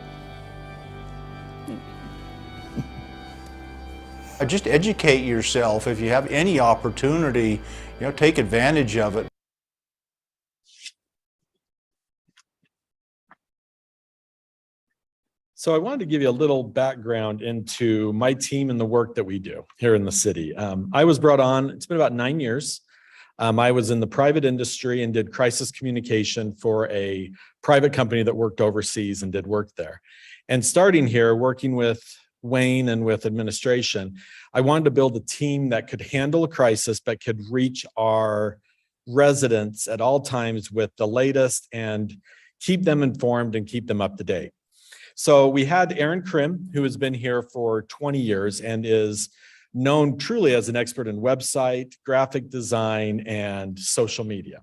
Just educate yourself. If you have any opportunity, take advantage of it. So I wanted to give you a little background into my team and the work that we do here in the city. I was brought on, it's been about 9 years. I was in the private industry and did crisis communication for a private company that worked overseas and did work there. And starting here, working with Wayne and with administration, I wanted to build a team that could handle a crisis, but could reach our residents at all times with the latest and keep them informed and keep them up to date. So we had Aaron Krim, who has been here for 20 years and is known truly as an expert in website, graphic design, and social media.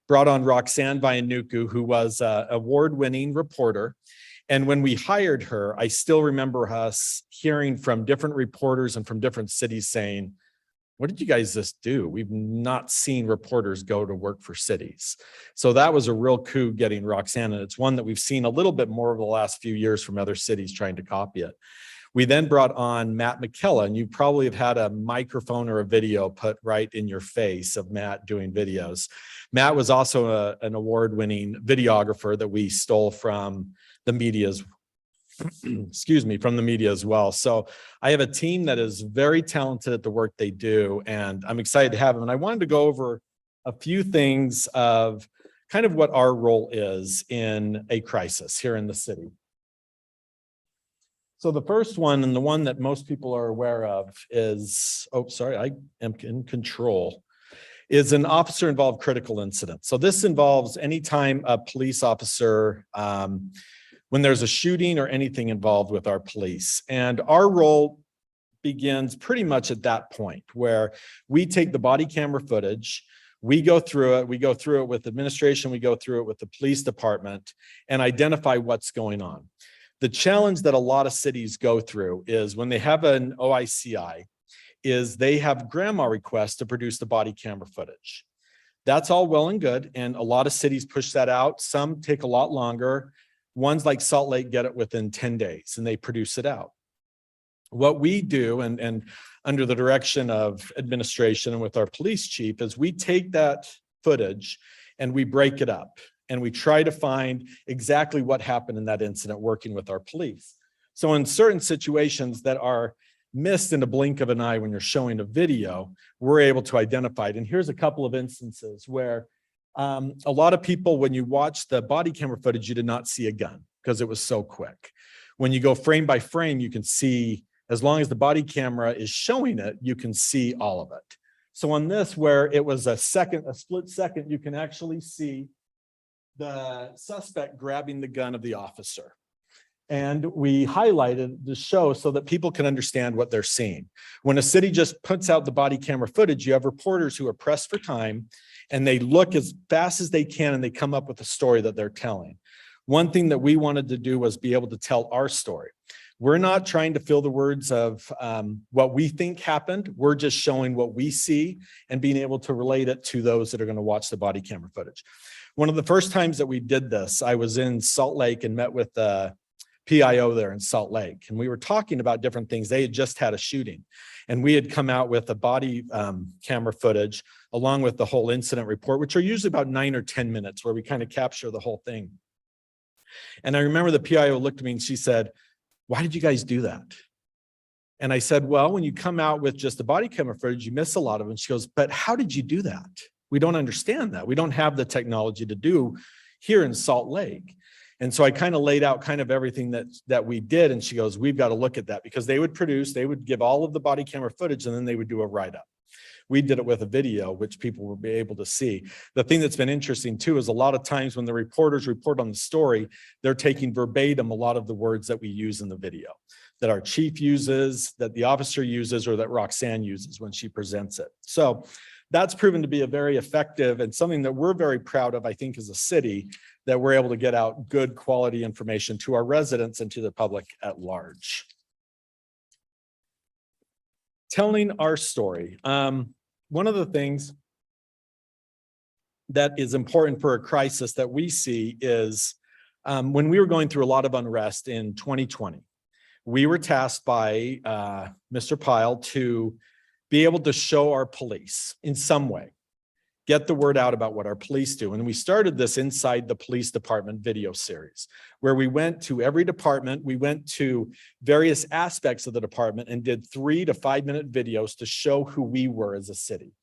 Brought on Roxanne Vianuku, who was an award-winning reporter. And when we hired her, I still remember us hearing from different reporters and from different cities saying, what did you guys just do? We've not seen reporters go to work for cities. So that was a real coup getting Roxanne, and it's one that we've seen a little bit more over the last few years from other cities trying to copy it. We then brought on Matt McKella, and you probably have had a microphone or a video put right in your face of Matt doing videos. Matt was also an award-winning videographer that we stole from the media's from the media as well. So I have a team that is very talented at the work they do, and I'm excited to have them. And I wanted to go over a few things of kind of what our role is in a crisis here in the city. So the first one, and the one that most people are aware of, is, I am in control, is an officer-involved critical incident. So this involves anytime a police officer, when there's a shooting or anything involved with our police. And our role begins pretty much at that point where we take the body camera footage, we go through it with administration, we go through it with the police department and identify what's going on. The challenge that a lot of cities go through is when they have an OICI, is they have grandma requests to produce the body camera footage. That's all well and good. And a lot of cities push that out. Some take a lot longer. Ones like Salt Lake get it within 10 days and they produce it out. What we do, and under the direction of administration and with our police chief, is we take that footage and we break it up and we try to find exactly what happened in that incident working with our police. So in certain situations that are missed in a blink of an eye when you're showing a video, we're able to identify it. And here's a couple of instances where a lot of people, when you watch the body camera footage, you did not see a gun because it was so quick. When you go frame by frame, you can see, as long as the body camera is showing it, you can see all of it. So on this, where it was a split second, you can actually see the suspect grabbing the gun of the officer. And we highlighted the show so that people can understand what they're seeing. When a city just puts out the body camera footage, you have reporters who are pressed for time and they look as fast as they can and they come up with a story that they're telling. One thing that we wanted to do was be able to tell our story. We're not trying to fill the words of what we think happened. We're just showing what we see and being able to relate it to those that are going to watch the body camera footage. One of the first times that we did this, I was in Salt Lake and met with the PIO there in Salt Lake. And we were talking about different things. They had just had a shooting, and we had come out with a body camera footage along with the whole incident report, which are usually about 9 or 10 minutes where we kind of capture the whole thing. And I remember the PIO looked at me and she said, "Why did you guys do that?" And I said, "Well, when you come out with just the body camera footage, you miss a lot of it." And she goes, "But how did you do that? We don't understand that. We don't have the technology to do here in Salt Lake." And so I kind of laid out kind of everything that we did. And she goes, "We've got to look at that," because they would give all of the body camera footage and then they would do a write-up. We did it with a video, which people will be able to see. The thing that's been interesting too is a lot of times when the reporters report on the story, they're taking verbatim a lot of the words that we use in the video, that our chief uses, that the officer uses, or that Roxanne uses when she presents it. So that's proven to be a very effective and something that we're very proud of, I think, as a city, that we're able to get out good quality information to our residents and to the public at large. Telling our story. One of the things that is important for a crisis that we see is when we were going through a lot of unrest in 2020, we were tasked by Mr. Pyle to be able to show our police in some way, get the word out about what our police do. And we started this Inside the Police Department video series, where we went to every department, we went to various aspects of the department and did 3 to 5 minute videos to show who we were as a city.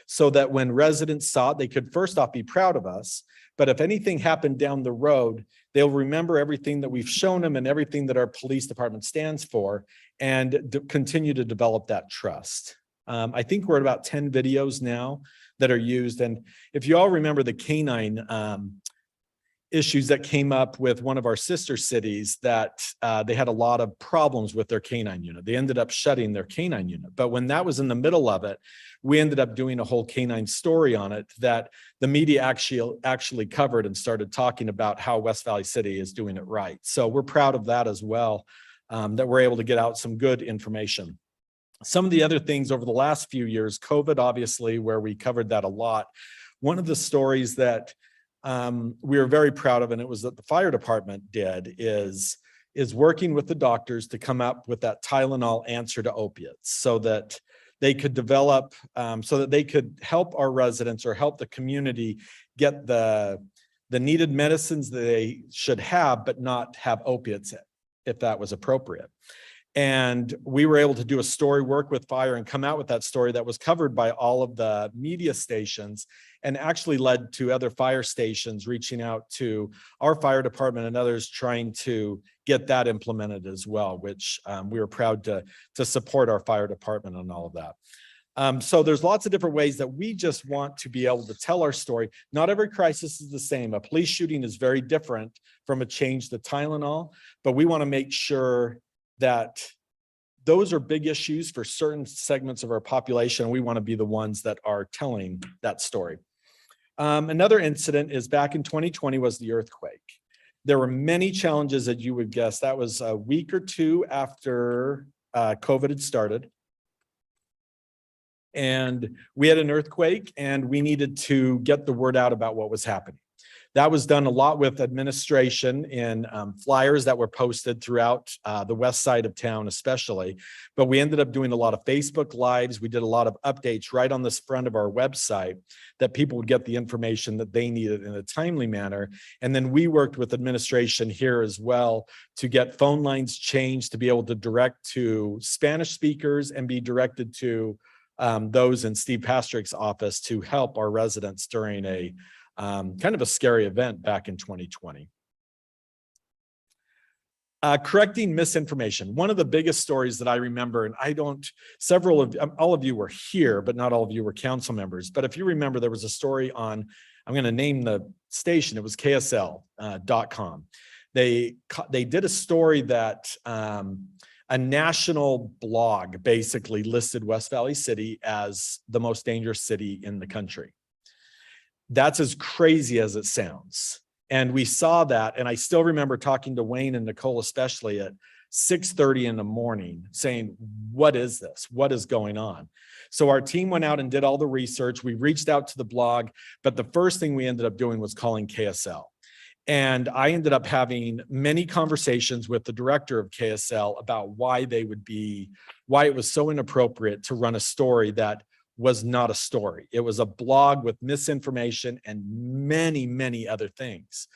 So that when residents saw it, they could first off be proud of us, but if anything happened down the road, they'll remember everything that we've shown them and everything that our police department stands for, and continue to develop that trust. I think we're at about 10 videos now that are used. And if you all remember the canine issues that came up with one of our sister cities, that they had a lot of problems with their canine unit. They ended up shutting their canine unit. But when that was in the middle of it, we ended up doing a whole canine story on it that the media actually covered and started talking about how West Valley City is doing it right. So we're proud of that as well, that we're able to get out some good information. Some of the other things over the last few years, COVID, obviously, where we covered that a lot. One of the stories that we are very proud of, and it was that the fire department did, is working with the doctors to come up with that Tylenol answer to opiates, so that they could develop, so that they could help our residents or help the community get the needed medicines that they should have, but not have opiates if that was appropriate. And we were able to do a story, work with fire, and come out with that story that was covered by all of the media stations, and actually led to other fire stations reaching out to our fire department and others trying to get that implemented as well, which we were proud to support our fire department on all of that. So there's lots of different ways that we just want to be able to tell our story. Not every crisis is the same. A police shooting is very different from a change to Tylenol, but we want to make sure that those are big issues for certain segments of our population. We want to be the ones that are telling that story. Another incident is back in 2020 was the earthquake. There were many challenges that you would guess. That was a week or two after COVID had started. And we had an earthquake and we needed to get the word out about what was happening. That was done a lot with administration in flyers that were posted throughout the west side of town especially, but we ended up doing a lot of Facebook Lives. We did a lot of updates right on this front of our website that people would get the information that they needed in a timely manner. And then we worked with administration here as well to get phone lines changed to be able to direct to Spanish speakers and be directed to those in Steve Pastrick's office to help our residents during a kind of a scary event back in 2020. Correcting misinformation. One of the biggest stories that I remember, and all of you were here, but not all of you were council members. But if you remember, there was a story on, I'm going to name the station, it was KSL.com. They did a story that a national blog basically listed West Valley City as the most dangerous city in the country. That's as crazy as it sounds. And we saw that. And I still remember talking to Wayne and Nicole, especially at 6:30 in the morning saying, what is this? What is going on? So our team went out and did all the research. We reached out to the blog, but the first thing we ended up doing was calling KSL. And I ended up having many conversations with the director of KSL about why it was so inappropriate to run a story that was not a story. It was a blog with misinformation and many, many other things.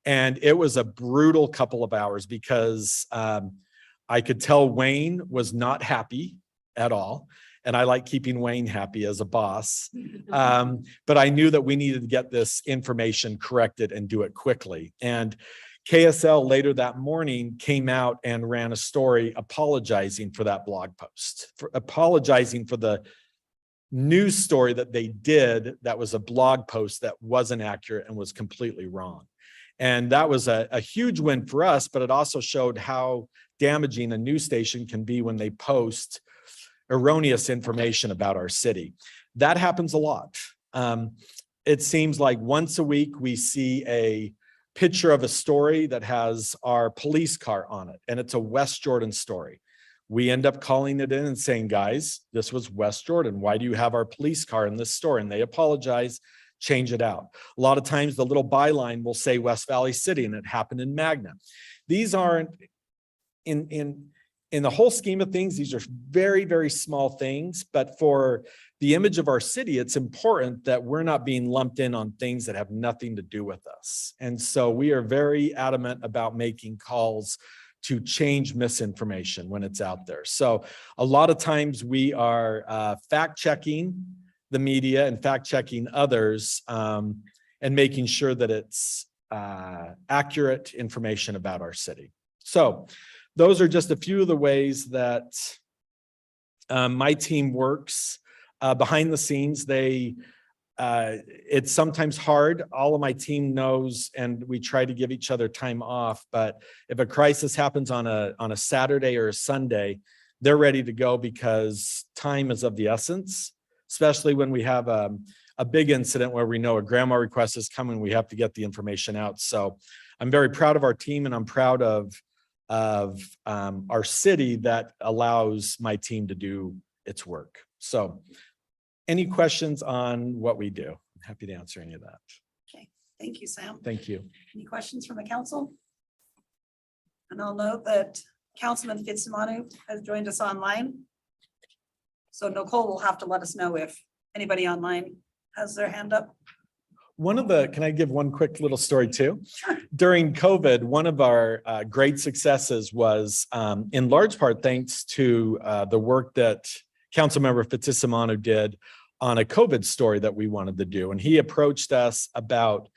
And it was a brutal couple of hours because I could tell Wayne was not happy at all. And I like keeping Wayne happy as a boss. But I knew that we needed to get this information corrected and do it quickly. And KSL later that morning came out and ran a story apologizing for that blog post, apologizing for the news story that they did that was a blog post that wasn't accurate and was completely wrong. And that was a huge win for us, but it also showed how damaging a news station can be when they post erroneous information about our city. That happens a lot. It seems like once a week we see a picture of a story that has our police car on it, and it's a West Jordan story. We end up calling it in and saying, guys, this was West Jordan. Why do you have our police car in this story? And they apologize, change it out. A lot of times the little byline will say West Valley City, and it happened in Magna. These aren't, in the whole scheme of things, these are very, very small things, but for the image of our city, it's important that we're not being lumped in on things that have nothing to do with us. And so we are very adamant about making calls to change misinformation when it's out there. So a lot of times we are fact-checking the media and fact-checking others and making sure that it's accurate information about our city. So those are just a few of the ways that my team works behind the scenes. It's sometimes hard. All of my team knows, and we try to give each other time off. But if a crisis happens on a Saturday or a Sunday, they're ready to go because time is of the essence, especially when we have a big incident where we know a grandma request is coming, we have to get the information out. So I'm very proud of our team, and I'm proud of our city that allows my team to do its work. So any questions on what we do? I'm happy to answer any of that. Okay, thank you, Sam. Thank you. Any questions from the council? And I'll note that Councilman Fitzsimonu has joined us online. So Nicole will have to let us know if anybody online has their hand up. Can I give one quick little story too? Sure. During COVID, one of our great successes was in large part thanks to the work that Councilmember Fitzsimonu did on a COVID story that we wanted to do. And he approached us about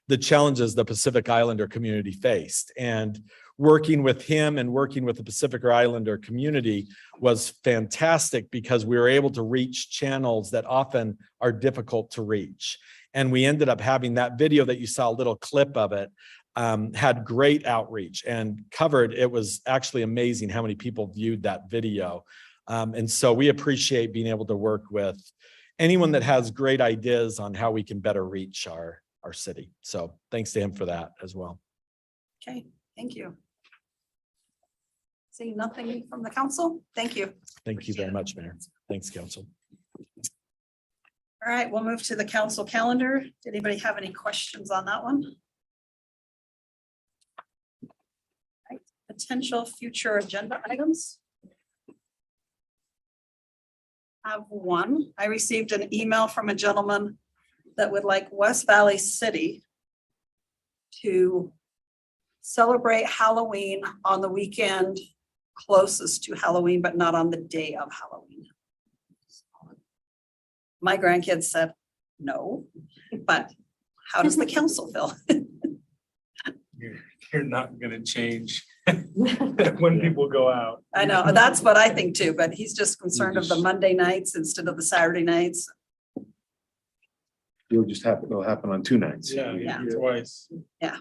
the challenges the Pacific Islander community faced. And working with him and working with the Pacific Islander community was fantastic because we were able to reach channels that often are difficult to reach. And we ended up having that video that you saw, a little clip of it, had great outreach and covered. It was actually amazing how many people viewed that video. And so we appreciate being able to work with anyone that has great ideas on how we can better reach our city. So thanks to him for that as well. Okay, thank you. Seeing nothing from the council, thank you. Thank you very much, Mayor. Thanks, council. All right, we'll move to the council calendar. Did anybody have any questions on that one? All right, potential future agenda items. I have one. I received an email from a gentleman that would like West Valley City to celebrate Halloween on the weekend closest to Halloween, but not on the day of Halloween. My grandkids said no, but how does the council feel? You're not gonna change when people go out. I know, that's what I think too, but he's just concerned of the Monday nights instead of the Saturday nights. It'll happen on 2 nights. Yeah, twice. Yeah.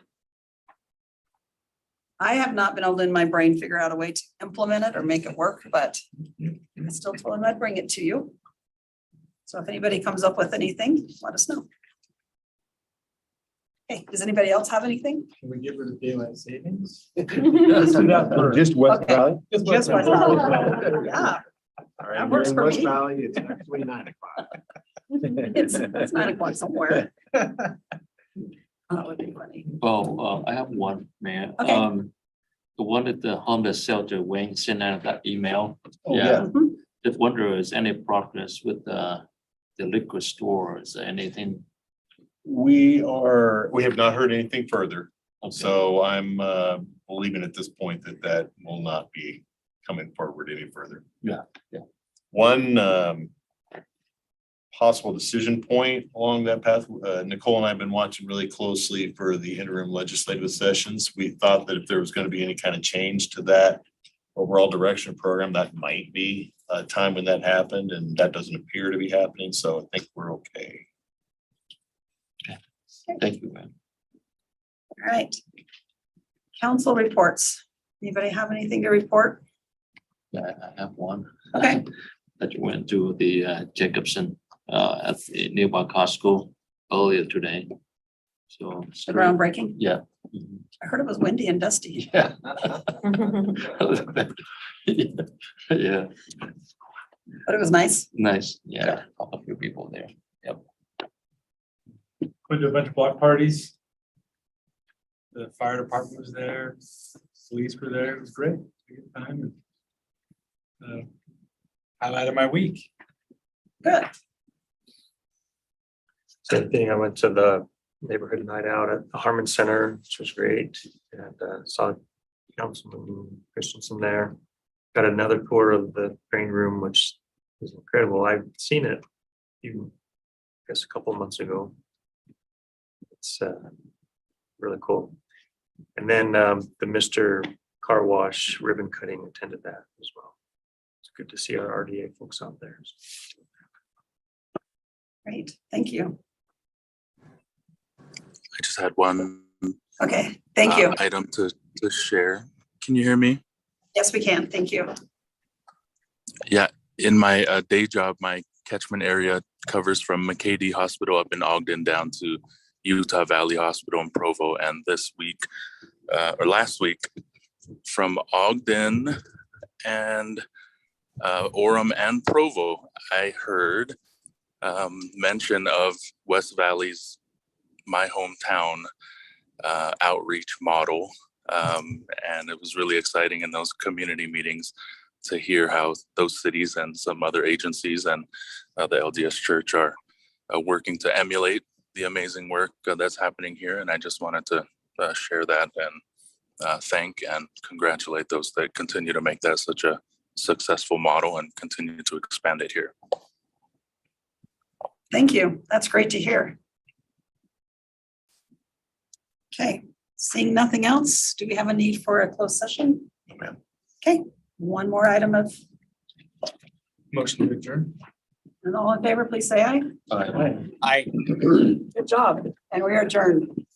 I have not been able to in my brain figure out a way to implement it or make it work, but I still told him I'd bring it to you. So if anybody comes up with anything, let us know. Okay, does anybody else have anything? Can we get rid of daylight savings? Just West Valley? Just West Valley. Yeah. All right, That works in for West me. Valley, it's actually 9 o'clock. It's 9 o'clock somewhere. That would be funny. Well, I have one, Mayor. Okay. The one at the homeless shelter, Wayne sent out that email. Oh, yeah. Just wonder, is any progress with the liquor stores, anything? We have not heard anything further. So I'm believing at this point that will not be coming forward any further. Yeah. One possible decision point along that path, Nicole and I have been watching really closely for the interim legislative sessions. We thought that if there was going to be any kind of change to that overall direction program, that might be a time when that happened, and that doesn't appear to be happening. So I think we're okay. Thank you, man. All right. Council reports. Anybody have anything to report? Yeah, I have one. Okay. That went to the Jacobson at the nearby Costco earlier today. So. The groundbreaking? Yeah. I heard it was windy and dusty. Yeah. Yeah. But it was nice. Nice. Yeah. A few people there. Yep. Went to a bunch of block parties. The fire department was there, police were there, it was great. It was a good time. Highlight of my week. Good. Same thing, I went to the neighborhood night out at the Harmon Center, which was great, and saw Councilman Christensen there. Got another tour of the training room, which is incredible. I've seen it even, I guess, a couple of months ago. It's really cool. And then the Mr. Car Wash ribbon cutting attended that as well. It's good to see our RDA folks out there. Great. Thank you. I just had one. Okay. Thank you. Item to share. Can you hear me? Yes, we can. Thank you. Yeah. In my day job, my catchment area covers from McCady Hospital up in Ogden down to Utah Valley Hospital in Provo. And this week, or last week, from Ogden and Orem and Provo, I heard mention of West Valley's My Hometown outreach model. And it was really exciting in those community meetings to hear how those cities and some other agencies and the LDS Church are working to emulate the amazing work that's happening here. And I just wanted to share that and thank and congratulate those that continue to make that such a successful model and continue to expand it here. Thank you. That's great to hear. Okay, seeing nothing else, do we have a need for a closed session? No, ma'am. Okay, one more item of, Motion to adjourn. and all in favor, please say aye. Aye. Good job, and we are adjourned.